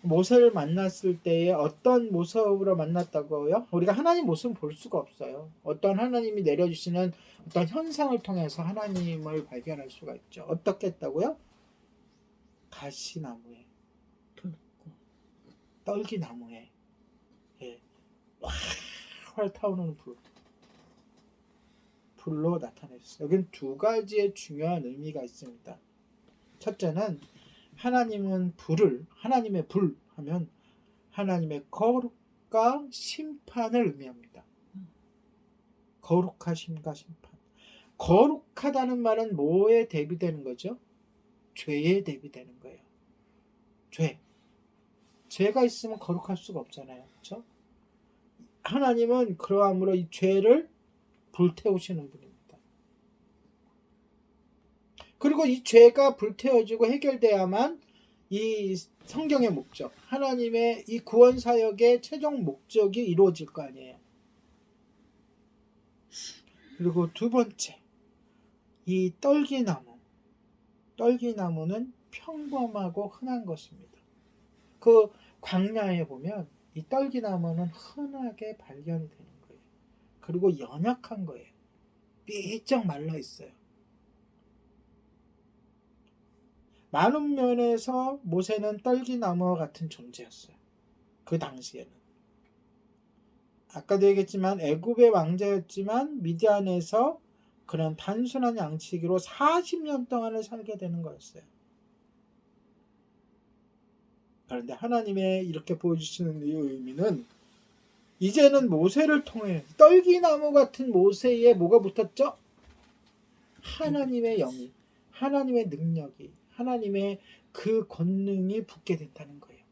모세를 만났을 때에 어떤 모습으로 만났다고요? 우리가 하나님 모습을 볼 수가 없어요. 어떤 하나님이 내려주시는 어떤 현상을 통해서 하나님을 발견할 수가 있죠. 어떻게 했다고요? 가시나무에 떨기나무에 활활 타오르는 불로 나타내셨어요. 여기는 두 가지의 중요한 의미가 있습니다. 첫째는 하나님의 불 하면 하나님의 거룩과 심판을 의미합니다. 거룩하심과 심판. 거룩하다는 말은 뭐에 대비되는 거죠? 죄에 대비되는 거예요. 죄가 있으면 거룩할 수가 없잖아요. 그렇죠? 하나님은 그러함으로 이 죄를 불태우시는 분입니다. 그리고 이 죄가 불태워지고 해결돼야만 이 성경의 목적, 하나님의 이 구원 사역의 최종 목적이 이루어질 거 아니에요. 그리고 두 번째, 이 떨기나무는 평범하고 흔한 것입니다. 그 광야에 보면 이 떨기나무는 흔하게 발견이 되는 거예요. 그리고 연약한 거예요. 삐쩍 말라 있어요. 많은 면에서 모세는 떨기나무와 같은 존재였어요. 그 당시에는. 아까도 얘기했지만 애굽의 왕자였지만 미디안에서 그런 단순한 양치기로 40년 동안을 살게 되는 거였어요. 그런데 하나님의 이렇게 보여주시는 이 의미는 이제는 모세를 통해 떨기나무 같은 모세에 뭐가 붙었죠? 하나님의 영이, 하나님의 능력이, 하나님의 그 권능이 붙게 된다는 거예요.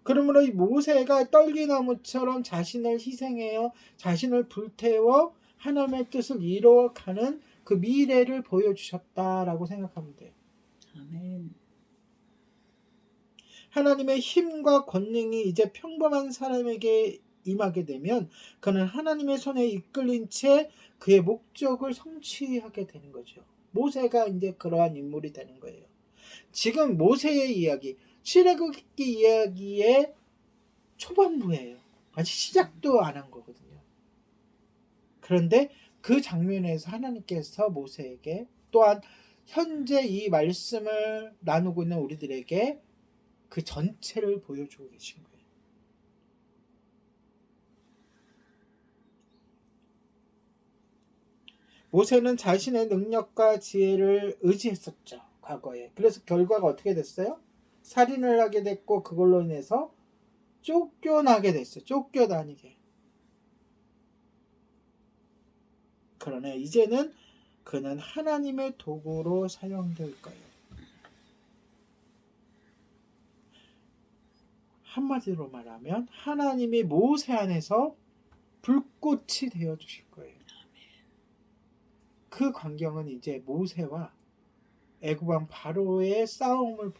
그러므로 이 모세가 떨기나무처럼 자신을 희생하여 자신을 불태워 하나님의 뜻을 이루어가는 그 미래를 보여주셨다라고 생각하면 돼요. 아멘. 하나님의 힘과 권능이 이제 평범한 사람에게 임하게 되면 그는 하나님의 손에 이끌린 채 그의 목적을 성취하게 되는 거죠. 모세가 이제 그러한 인물이 되는 거예요. 지금 모세의 이야기, 출애굽기 이야기의 초반부예요. 아직 시작도 안 한 거거든요. 그런데 그 장면에서 하나님께서 모세에게 또한 현재 이 말씀을 나누고 있는 우리들에게 그 전체를 보여주고 계신 거예요. 모세는 자신의 능력과 지혜를 의지했었죠. 과거에. 그래서 결과가 어떻게 됐어요? 살인을 하게 됐고 그걸로 인해서 쫓겨나게 됐어요. 쫓겨다니게. 그러나 이제는 그는 하나님의 도구로 사용될 거예요. 한마디로 말하면 하나님이 모세 안에서 불꽃이 되어 주실 거예요. 그 광경은 이제 모세와 애굽 왕 바로의 싸움을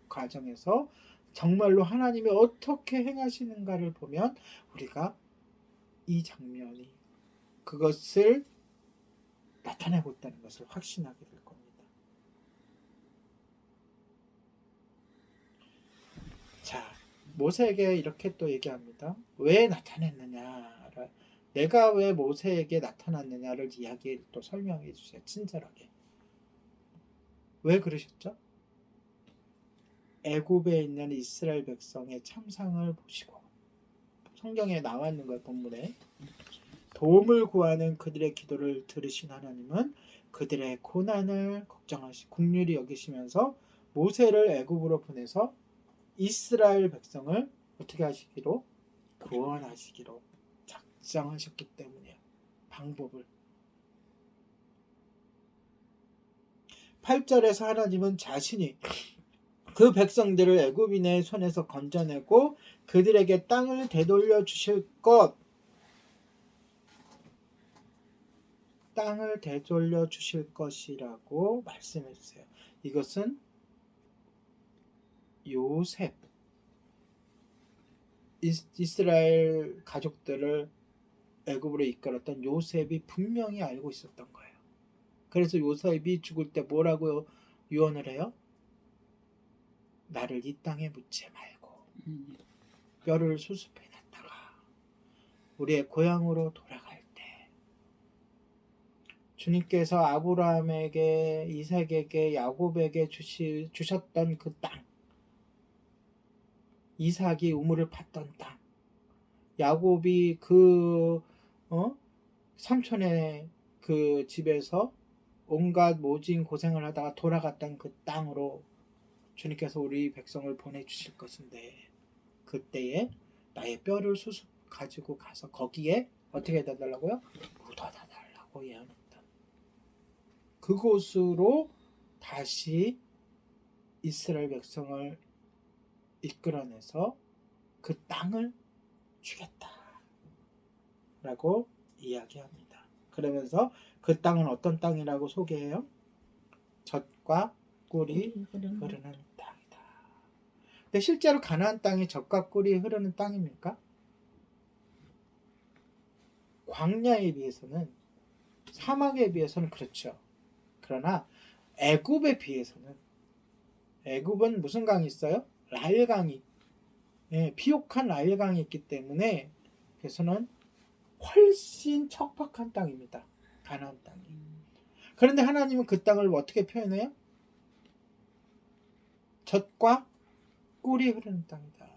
과정에서 정말로 하나님이 어떻게 행하시는가를 보면 우리가 이 장면이 그것을 나타내고 있다는 것을 확신하게 될 겁니다. 자, 모세에게 이렇게 또 얘기합니다. 왜 나타냈느냐? 내가 왜 모세에게 나타났느냐를 이야기를 또 설명해 주세요. 친절하게. 왜 그러셨죠? 애굽에 있는 이스라엘 백성의 참상을 보시고 성경에 나와 있는 거예요. 본문에. 도움을 구하는 그들의 기도를 들으신 하나님은 그들의 고난을 걱정하시 긍휼히 여기시면서 모세를 애굽으로 보내서 이스라엘 백성을 어떻게 하시기로? 구원하시기로 작정하셨기 때문이에요. 방법을. 8절에서 하나님은 자신이 그 백성들을 애굽인의 손에서 건져내고 그들에게 땅을 되돌려 주실 땅을 되돌려 주실 것이라고 말씀해 주세요. 이것은 요셉, 이스라엘 가족들을 애굽으로 이끌었던 요셉이 분명히 알고 있었던 거예요. 그래서 요셉이 죽을 때 뭐라고 유언을 해요? 나를 이 땅에 묻지 말고 뼈를 수습해 놨다가 우리의 고향으로 돌아갈 때 주님께서 아브라함에게, 이삭에게, 야곱에게 주셨던 그 땅, 이삭이 우물을 팠던 땅, 야곱이 그 삼촌의 그 집에서 온갖 모진 고생을 하다가 돌아갔던 그 땅으로 주님께서 우리 백성을 보내주실 것인데 그때에 나의 뼈를 수습 가지고 가서 거기에 어떻게 해달라고요? 묻어다 달라고 예언했던 그곳으로 다시 이스라엘 백성을 이끌어내서 그 땅을 주겠다 라고 이야기합니다. 그러면서 그 땅은 어떤 땅이라고 소개해요? 젖과 꿀이 흐르는 땅이다. 근데 실제로 가나안 땅이 젖과 꿀이 흐르는 땅입니까? 광야에 비해서는, 사막에 비해서는 그렇죠. 그러나 애굽에 비해서는 애굽은 무슨 강이 있어요? 라일강이 비옥한 라일강이 있기 때문에 그래서는 훨씬 척박한 땅입니다. 가나안 땅이. 그런데 하나님은 그 땅을 어떻게 표현해요? 젖과 꿀이 흐르는 땅이다.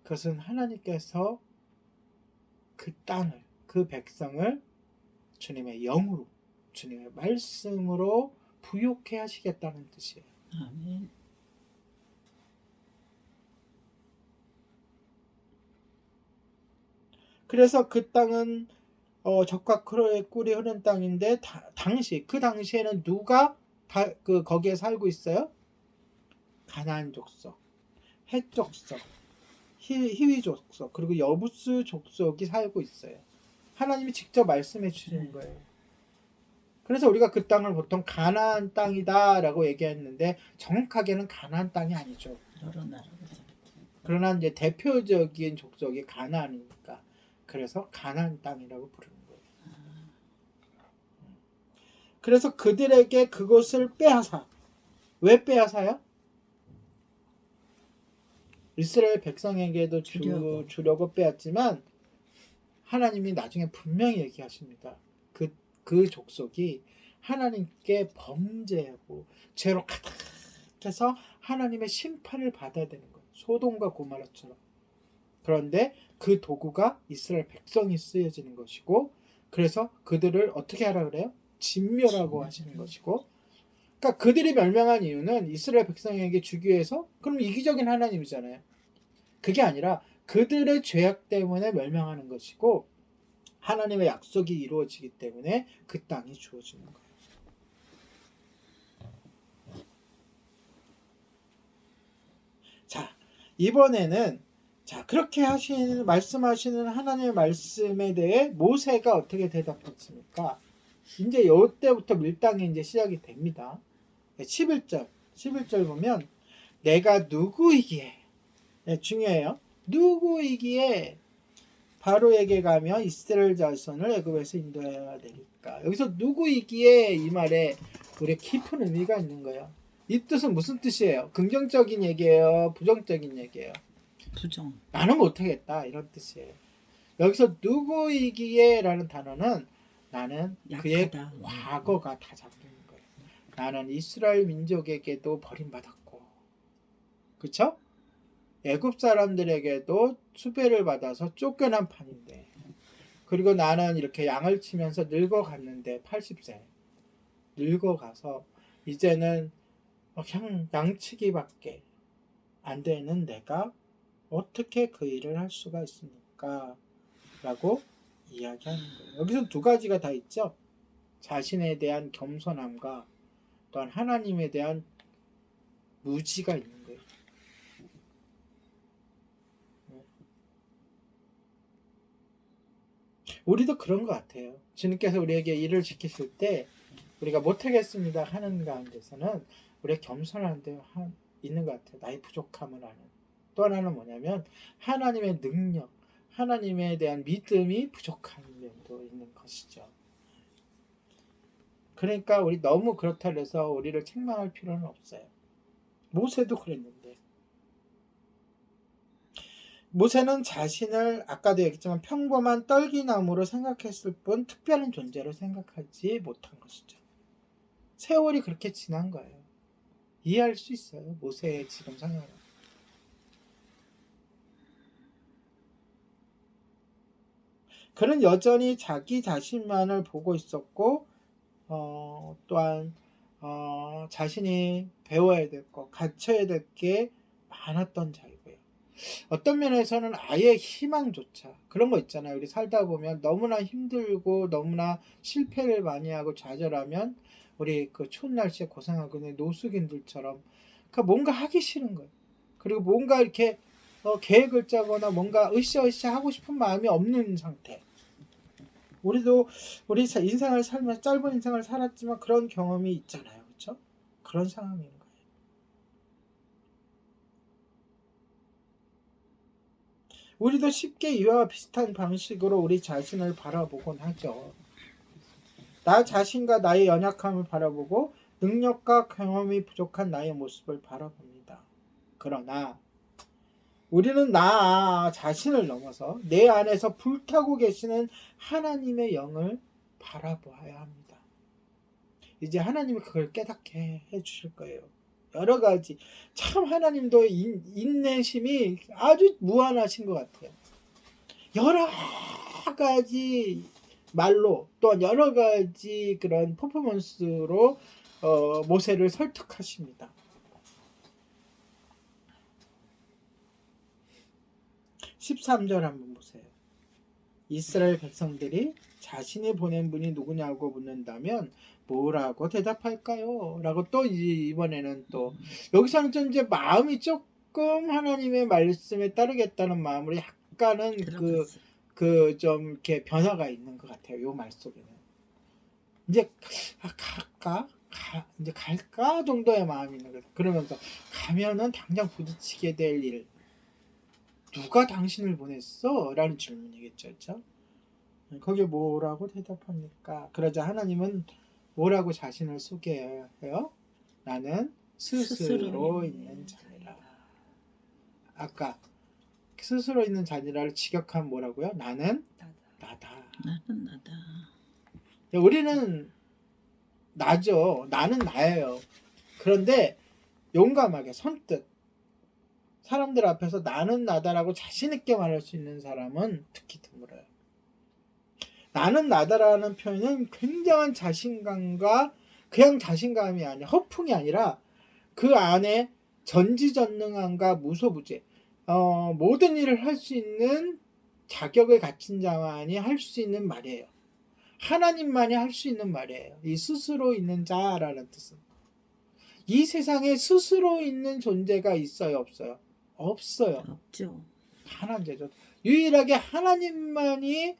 그것은 하나님께서 그 땅을, 그 백성을 주님의 영으로, 주님의 말씀으로 부욕해 하시겠다는 뜻이에요. 아멘. 그래서 그 땅은 적과 꿀이 흐르는 땅인데 그 당시에는 누가 거기에 살고 있어요? 가나안 족속, 헷 족속, 히위 족속, 그리고 여부스 족속이 살고 있어요. 하나님이 직접 말씀해 주시는 거예요. 그래서 우리가 그 땅을 보통 가나안 땅이다라고 얘기했는데 정확하게는 가나안 땅이 아니죠. 여러 나라가 그러나 이제 대표적인 족속이 가나안이니까 그래서 가나안 땅이라고 부르는 거예요. 그래서 그들에게 그것을 빼앗아. 왜 빼앗아요? 이스라엘 백성에게도 주려고 빼앗지만 하나님이 나중에 분명히 얘기하십니다. 그 족속이 하나님께 범죄하고 죄로 가득해서 하나님의 심판을 받아야 되는 거예요. 소돔과 고모라처럼. 그런데 그 도구가 이스라엘 백성이 쓰여지는 것이고 그래서 그들을 어떻게 하라 그래요? 진멸하고 하시는 것이고 그러니까 그들이 멸망한 이유는 이스라엘 백성에게 주기 위해서 그럼 이기적인 하나님이잖아요. 그게 아니라 그들의 죄악 때문에 멸망하는 것이고 하나님의 약속이 이루어지기 때문에 그 땅이 주어지는 거예요. 자, 이번에는 그렇게 말씀하시는 하나님의 말씀에 대해 모세가 어떻게 대답했습니까? 이제 이때부터 밀당이 이제 시작이 됩니다. 11절 보면 내가 누구이기에 중요해요. 누구이기에 바로에게 가며 이스라엘 자손을 애굽에서 인도해야 되니까. 여기서 누구이기에 이 말에 우리 깊은 의미가 있는 거예요. 이 뜻은 무슨 뜻이에요? 긍정적인 얘기예요? 부정적인 얘기예요? 부정. 나는 못하겠다 이런 뜻이에요. 여기서 누구이기에 라는 단어는 나는 약하다. 그의 과거가 다 잡히는 거예요. 나는 이스라엘 민족에게도 버림받았고 그쵸? 애굽 사람들에게도 수배를 받아서 쫓겨난 판인데 그리고 나는 이렇게 양을 치면서 늙어갔는데 80세 늙어가서 이제는 그냥 양치기밖에 안 되는 내가 어떻게 그 일을 할 수가 있습니까? 라고 이야기하는 거예요. 여기서 두 가지가 다 있죠. 자신에 대한 겸손함과 또한 하나님에 대한 무지가 있는 거예요. 우리도 그런 것 같아요. 주님께서 우리에게 일을 시키실 때 우리가 못하겠습니다 하는 가운데서는 우리의 겸손한 데 있는 것 같아요. 나의 부족함을 아는. 또 하나는 뭐냐면 하나님의 능력, 하나님에 대한 믿음이 부족한 면도 있는 것이죠. 그러니까 우리 너무 그렇다 해서 우리를 책망할 필요는 없어요. 모세도 그랬는데 모세는 자신을 아까도 얘기했지만 평범한 떨기나무로 생각했을 뿐 특별한 존재로 생각하지 못한 것이죠. 세월이 그렇게 지난 거예요. 이해할 수 있어요. 모세의 지금 상황을. 그는 여전히 자기 자신만을 보고 있었고 또한 자신이 배워야 될 것, 갖춰야 될 게 많았던 자이고요. 어떤 면에서는 아예 희망조차 그런 거 있잖아요. 우리 살다 보면 너무나 힘들고 너무나 실패를 많이 하고 좌절하면 우리 그 추운 날씨에 고생하고 있는 노숙인들처럼 그러니까 뭔가 하기 싫은 거예요. 그리고 뭔가 이렇게 계획을 짜거나 뭔가 으쌰으쌰 하고 싶은 마음이 없는 상태. 우리도 우리 인생을 살면서 짧은 인생을 살았지만 그런 경험이 있잖아요. 그렇죠? 그런 상황인 거예요. 우리도 쉽게 이와 비슷한 방식으로 우리 자신을 바라보곤 하죠. 나 자신과 나의 연약함을 바라보고 능력과 경험이 부족한 나의 모습을 바라봅니다. 그러나 우리는 나 자신을 넘어서 내 안에서 불타고 계시는 하나님의 영을 바라보아야 합니다. 이제 하나님이 그걸 깨닫게 해주실 거예요. 여러 가지 참 하나님도 인내심이 아주 무한하신 것 같아요. 여러 가지 말로 또 여러 가지 그런 퍼포먼스로 모세를 설득하십니다. 13절 한번 보세요. 이스라엘 백성들이 자신이 보낸 분이 누구냐고 묻는다면 뭐라고 대답할까요? 라고 또 이번에는 또 여기서는 좀 이제 마음이 조금 하나님의 말씀에 따르겠다는 마음으로 약간은 그 좀 이렇게 변화가 있는 것 같아요. 요 말 속에는 이제 이제 갈까 정도의 마음이 있는 거예요. 그러면서 가면은 당장 부딪히게 될 일, 누가 당신을 보냈어? 라는 질문이겠죠. 그렇죠? 거기에 뭐라고 대답합니까? 그러자 하나님은 뭐라고 자신을 소개해요? 나는 스스로 있는 자니라. 아까 스스로 있는 자니라를 직역하면 뭐라고요? 나는 나다. 나는 나다. 우리는 나죠. 나는 나예요. 그런데 용감하게 선뜻 사람들 앞에서 나는 나다라고 자신 있게 말할 수 있는 사람은 특히 드물어요. 나는 나다라는 표현은 굉장한 자신감과 그냥 자신감이 아니라 허풍이 아니라 그 안에 전지전능함과 무소부재 모든 일을 할 수 있는 자격을 갖춘 자만이 할 수 있는 말이에요. 하나님만이 할 수 있는 말이에요. 이 스스로 있는 자라는 뜻은. 이 세상에 스스로 있는 존재가 있어요, 없어요? 없어요. 없죠. 하나님이죠. 유일하게 하나님만이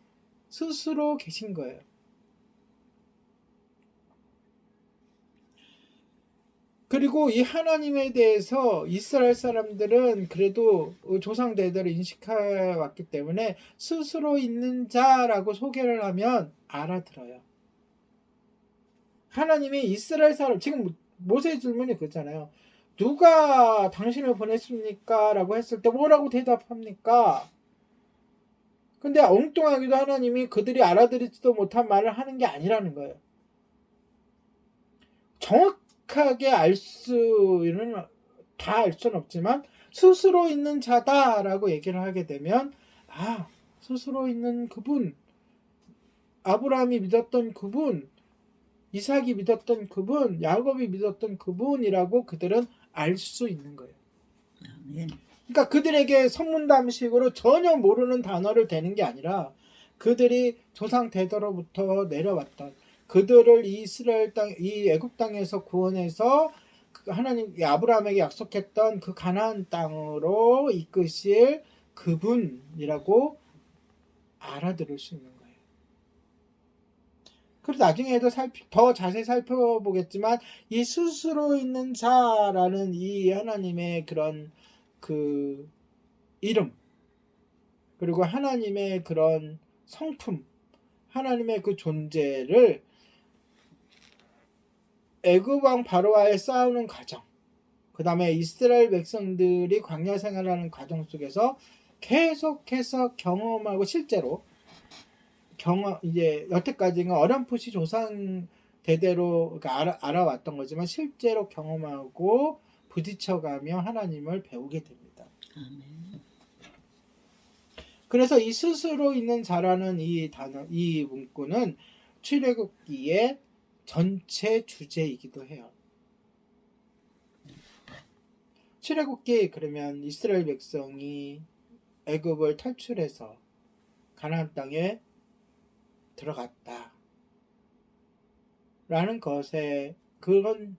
스스로 계신 거예요. 그리고 이 하나님에 대해서 이스라엘 사람들은 그래도 조상 대대로 인식해 왔기 때문에 스스로 있는 자라고 소개를 하면 알아들어요. 하나님이 이스라엘 사람, 지금 모세의 질문이 그렇잖아요. 누가 당신을 보냈습니까? 라고 했을 때 뭐라고 대답합니까? 근데 엉뚱하게도 하나님이 그들이 알아들지도 못한 말을 하는 게 아니라는 거예요. 정확하게 알 수는 다 알 수는 없지만 스스로 있는 자다라고 얘기를 하게 되면 스스로 있는 그분, 아브라함이 믿었던 그분, 이삭이 믿었던 그분, 야곱이 믿었던 그분이라고 그들은 알 수 있는 거예요. 그러니까 그들에게 선문담식으로 전혀 모르는 단어를 대는 게 아니라 그들이 조상 대대로부터 내려왔던 그들을 이 이스라엘 땅, 이 애굽 땅에서 구원해서 하나님 아브라함에게 약속했던 그 가나안 땅으로 이끄실 그분이라고 알아들을 수 있는 거예요. 그리고 나중에도 더 자세히 살펴보겠지만 이 스스로 있는 자라는 이 하나님의 그런 그 이름 그리고 하나님의 그런 성품 하나님의 그 존재를 애굽 왕 바로와의 싸우는 과정 그 다음에 이스라엘 백성들이 광야 생활하는 과정 속에서 계속해서 경험하고 실제로 이제 여태까지는 어렴풋이 조상 대대로 알아왔던 거지만 실제로 경험하고 부딪혀가며 하나님을 배우게 됩니다. 아멘. 그래서 이 스스로 있는 자라는 이 단어, 이 문구는 출애굽기의 전체 주제이기도 해요. 출애굽기 그러면 이스라엘 백성이 애굽을 탈출해서 가나안 땅에 들어갔다. 라는 것에 그런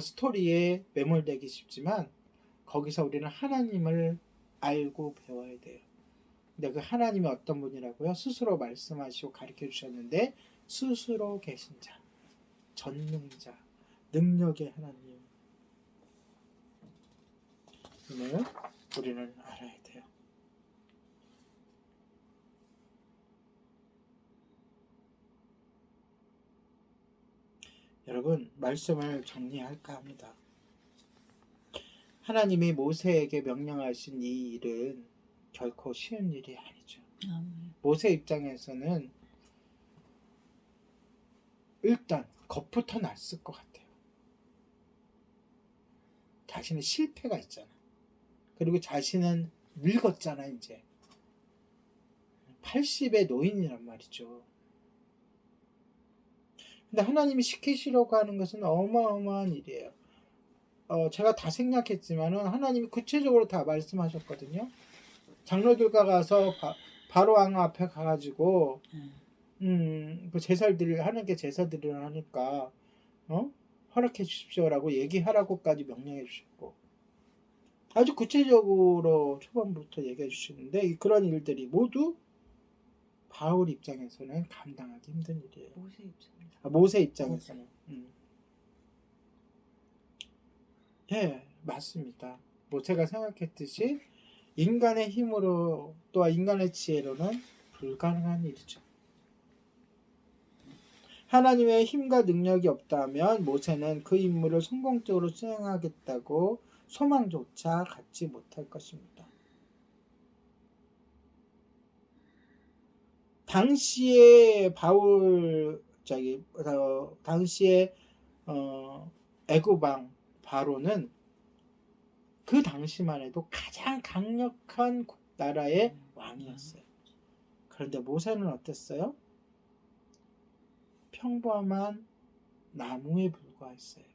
스토리에 매몰되기 쉽지만 거기서 우리는 하나님을 알고 배워야 돼요. 근데 그 하나님이 어떤 분이라고요? 스스로 말씀하시고 가르쳐 주셨는데 스스로 계신 자, 전능자, 능력의 하나님을 우리는 알아야 돼요. 여러분, 말씀을 정리할까 합니다. 하나님이 모세에게 명령하신 이 일은 결코 쉬운 일이 아니죠. 아멘. 모세 입장에서는 일단 겁부터 났을 것 같아요. 자신의 실패가 있잖아. 그리고 자신은 늙었잖아, 이제. 80의 노인이란 말이죠. 근데 하나님이 시키시려고 하는 것은 어마어마한 일이에요. 제가 다 생략했지만은 하나님이 구체적으로 다 말씀하셨거든요. 장로들과 가서 바로 왕 앞에 가가지고 그 제사들을 하나님께 제사들을 하니까 허락해 주십시오라고 얘기하라고까지 명령해 주셨고 아주 구체적으로 초반부터 얘기해 주시는데 그런 일들이 모두 바울 입장에서는 감당하기 힘든 일이에요. 모세 입장에서는. 예, 맞습니다. 모세가 생각했듯이 인간의 힘으로 또한 인간의 지혜로는 불가능한 일이죠. 하나님의 힘과 능력이 없다면 모세는 그 임무를 성공적으로 수행하겠다고 소망조차 갖지 못할 것입니다. 당시에 당시에 애굽왕 바로는 그 당시만 해도 가장 강력한 나라의 왕이었어요. 그런데 모세는 어땠어요? 평범한 나무에 불과했어요.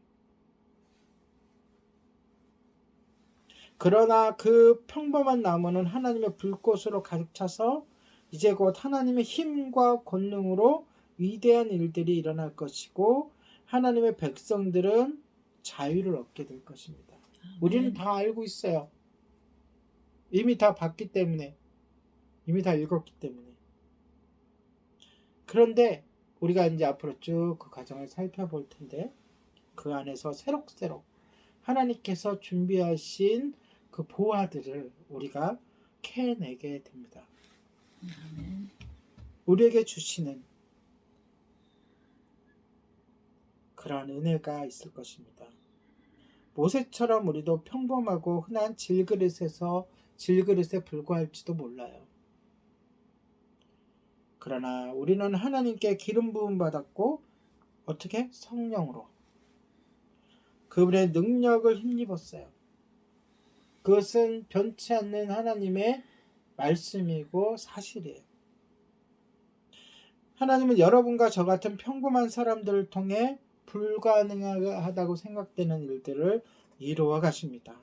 그러나 그 평범한 나무는 하나님의 불꽃으로 가득 차서 이제 곧 하나님의 힘과 권능으로 위대한 일들이 일어날 것이고 하나님의 백성들은 자유를 얻게 될 것입니다. 우리는 다 알고 있어요. 이미 다 봤기 때문에, 이미 다 읽었기 때문에. 그런데 우리가 이제 앞으로 쭉 그 과정을 살펴볼 텐데 그 안에서 새록새록 하나님께서 준비하신 그 보화들을 우리가 캐내게 됩니다. 우리에게 주시는 그러한 은혜가 있을 것입니다. 모세처럼 우리도 평범하고 흔한 질그릇에 불과할지도 몰라요. 그러나 우리는 하나님께 기름 부음 받았고 어떻게? 성령으로 그분의 능력을 힘입었어요. 그것은 변치 않는 하나님의 말씀이고 사실이에요. 하나님은 여러분과 저 같은 평범한 사람들을 통해 불가능하다고 생각되는 일들을 이루어 가십니다.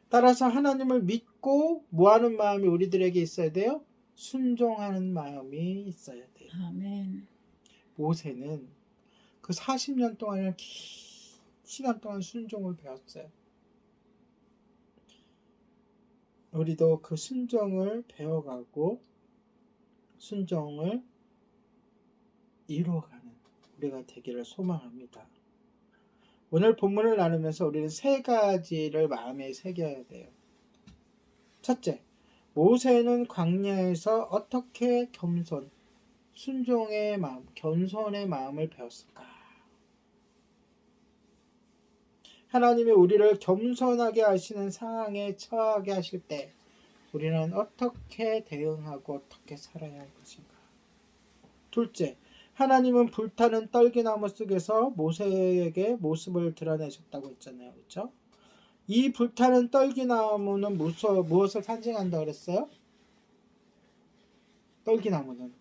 따라서 하나님을 믿고 뭐하는 마음이 우리들에게 있어야 돼요? 순종하는 마음이 있어야 돼요. 아멘. 모세는 그 40년 동안이나 긴 시간 동안 순종을 배웠어요. 우리도 그 순종을 배워가고 순종을 이루어가는 우리가 되기를 소망합니다. 오늘 본문을 나누면서 우리는 3가지를 마음에 새겨야 돼요. 첫째, 모세는 광야에서 어떻게 순종의 마음, 겸손의 마음을 배웠을까? 하나님이 우리를 겸손하게 하시는 상황에 처하게 하실 때 우리는 어떻게 대응하고 어떻게 살아야 할 것인가? 둘째, 하나님은 불타는 떨기나무 속에서 모세에게 모습을 드러내셨다고 했잖아요. 그렇죠? 이 불타는 떨기나무는 무엇을 상징한다고 그랬어요? 떨기나무는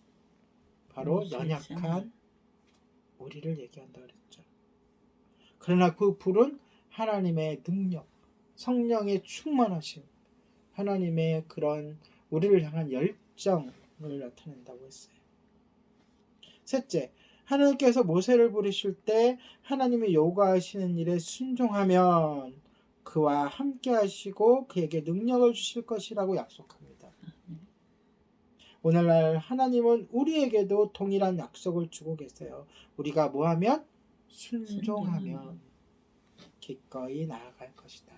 바로 연약한 우리를 얘기한다고 그랬죠. 그러나 그 불은 하나님의 능력, 성령의 충만하심, 하나님의 그런 우리를 향한 열정을 나타낸다고 했어요. 셋째, 하나님께서 모세를 부르실 때 하나님이 요구하시는 일에 순종하면 그와 함께 하시고 그에게 능력을 주실 것이라고 약속합니다. 오늘날 하나님은 우리에게도 동일한 약속을 주고 계세요. 우리가 뭐하면? 순종하면 기꺼이 나아갈 것이다.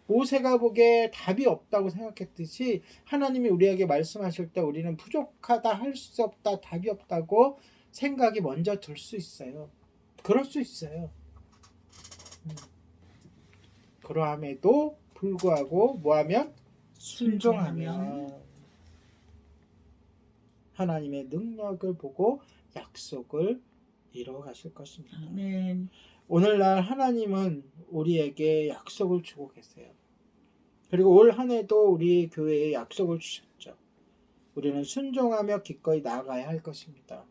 모세가 보기에 답이 없다고 생각했듯이 하나님이 우리에게 말씀하실 때 우리는 부족하다, 할 수 없다, 답이 없다고 생각이 먼저 들 수 있어요. 그럴 수 있어요. 그러함에도 불구하고 뭐하면? 순종하면 하나님의 능력을 보고 약속을 이뤄 가실 것입니다. 아멘. 오늘날 하나님은 우리에게 약속을 주고 계세요. 그리고 올 한 해도 우리 교회에 약속을 주셨죠. 우리는 순종하며 기꺼이 나아가야 할 것입니다.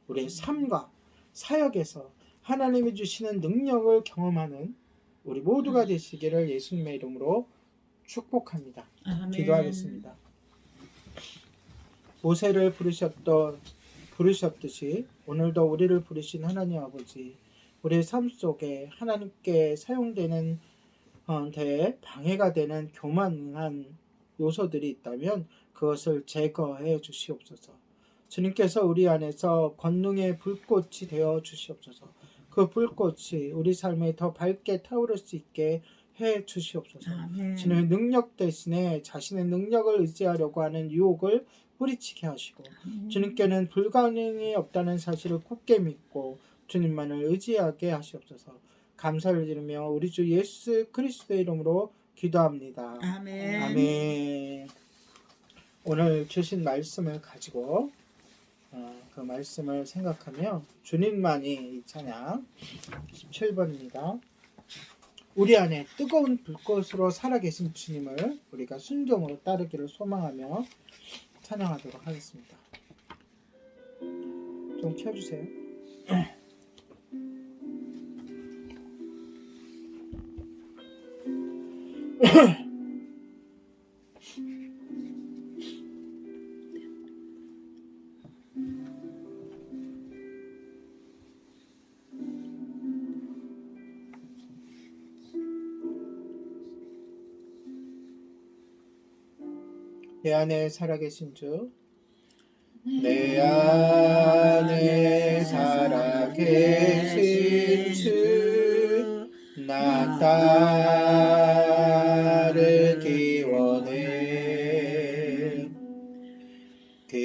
우리의 삶과 사역에서 하나님이 주시는 능력을 경험하는 우리 모두가 되시기를 예수님의 이름으로 축복합니다. 아멘. 기도하겠습니다. 모세를 부르셨듯이 오늘도 우리를 부르신 하나님 아버지, 우리의 삶 속에 하나님께 사용되는 데 방해가 되는 교만한 요소들이 있다면 그것을 제거해 주시옵소서. 주님께서 우리 안에서 권능의 불꽃이 되어 주시옵소서. 그 불꽃이 우리 삶에 더 밝게 타오를 수 있게 해 주시옵소서. 아멘. 주님의 능력 대신에 자신의 능력을 의지하려고 하는 유혹을 뿌리치게 하시고 주님께는 불가능이 없다는 사실을 굳게 믿고 주님만을 의지하게 하시옵소서. 감사를 드리며 우리 주 예수 그리스도의 이름으로 기도합니다. 아멘. 아멘. 오늘 주신 말씀을 가지고 그 말씀을 생각하며 주님만이 이 찬양 17번입니다. 우리 안에 뜨거운 불꽃으로 살아계신 주님을 우리가 순종으로 따르기를 소망하며 찬양하도록 하겠습니다. 좀 켜주세요. 내 안에 살아계신 주, 내 안에 살아계신 주, 나 따르기 원해. 그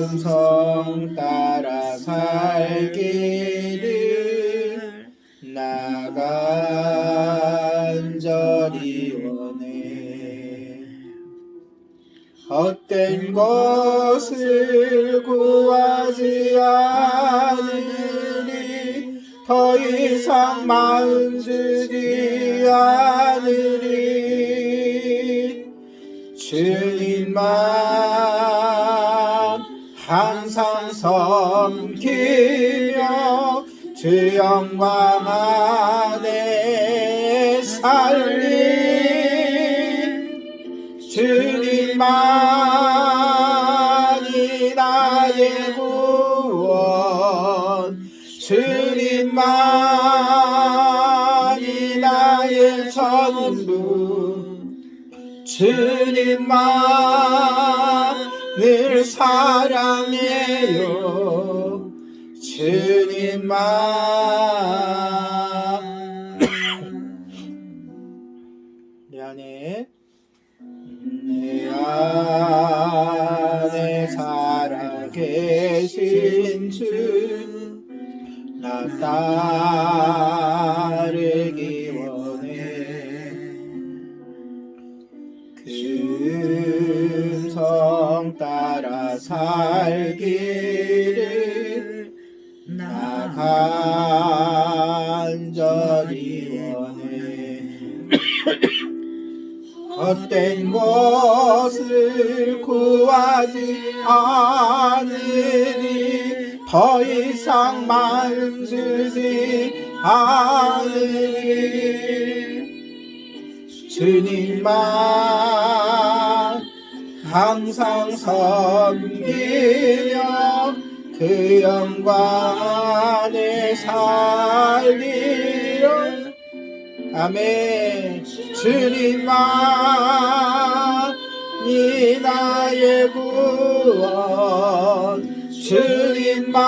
음성 따라 살기를 나 간절히 원해. 헛된 것을 구하지 않으리, 더 이상 마음 주지 않으리. 주님만 항상 섬기며 주 영광 안에 살리. 주님만이 나의 구원, 주님만이 나의 전부, 주님만을 사랑해요. 주님만 내 안에 살아계신 주, 나 따르기 원해. 그 음성 따라 살기를 나 간절히 원해. 헛된 것을 구하지 않으니, 더 이상 마음 주지 않으니. 주님만 항상 섬기며 그 영광 안에 살리려. 아멘. 주님만이 나의 구원, 주님만이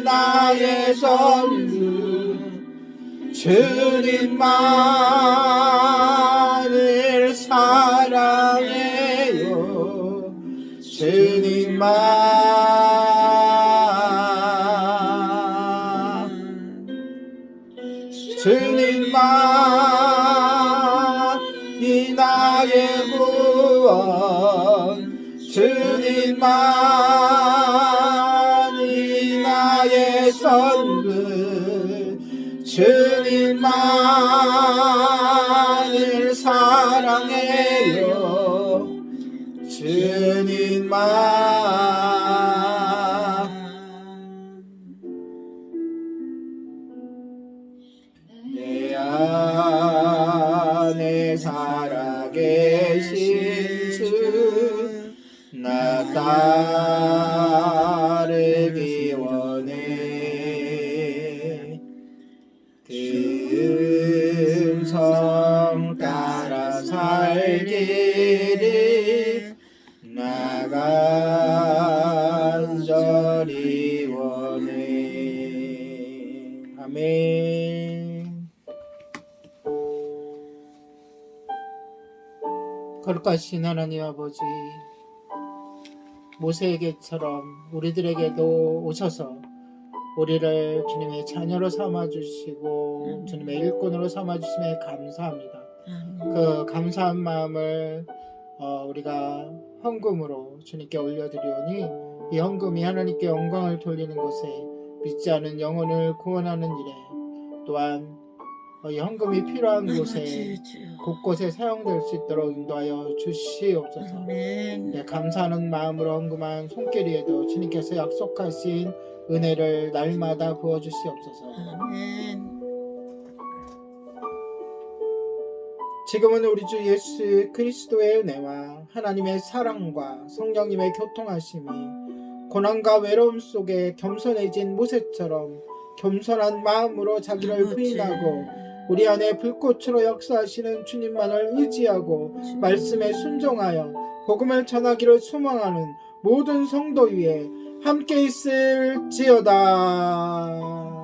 나의 전부, 주님만을 사랑해요. 주님만 주님만이 나의 구원 주님만이 나의 선물 주님만을 사랑해요 주님만 내 안에 살아계신 주 나 따르기 원해 음성 따라 살기를 나 간절히 원해 아멘. 거룩하신 하나님 아버지 모세에게처럼 우리들에게도 오셔서 우리를 주님의 자녀로 삼아주시고 주님의 일꾼으로 삼아주심에 감사합니다. 그 감사한 마음을 우리가 헌금으로 주님께 올려드리오니 이 헌금이 하나님께 영광을 돌리는 곳에 믿지 않은 영혼을 구원하는 일에 또한 이 헌금이 필요한 곳에 곳곳에 사용될 수 있도록 인도하여 주시옵소서. 네, 감사하는 마음으로 헌금한 손길이에도 주님께서 약속하신 은혜를 날마다 부어주시옵소서. 아멘. 지금은 우리 주 예수 그리스도의 은혜와 하나님의 사랑과 성령님의 교통하심이 고난과 외로움 속에 겸손해진 모세처럼 겸손한 마음으로 자기를 부인하고 우리 안에 불꽃으로 역사하시는 주님만을 의지하고 말씀에 순종하여 복음을 전하기를 소망하는 모든 성도 위에 함께 있을지어다.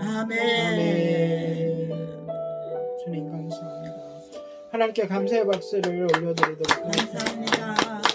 아멘. 주님 감사합니다. 하나님께 감사의 박수를 올려드리도록 하겠습니다. 감사합니다.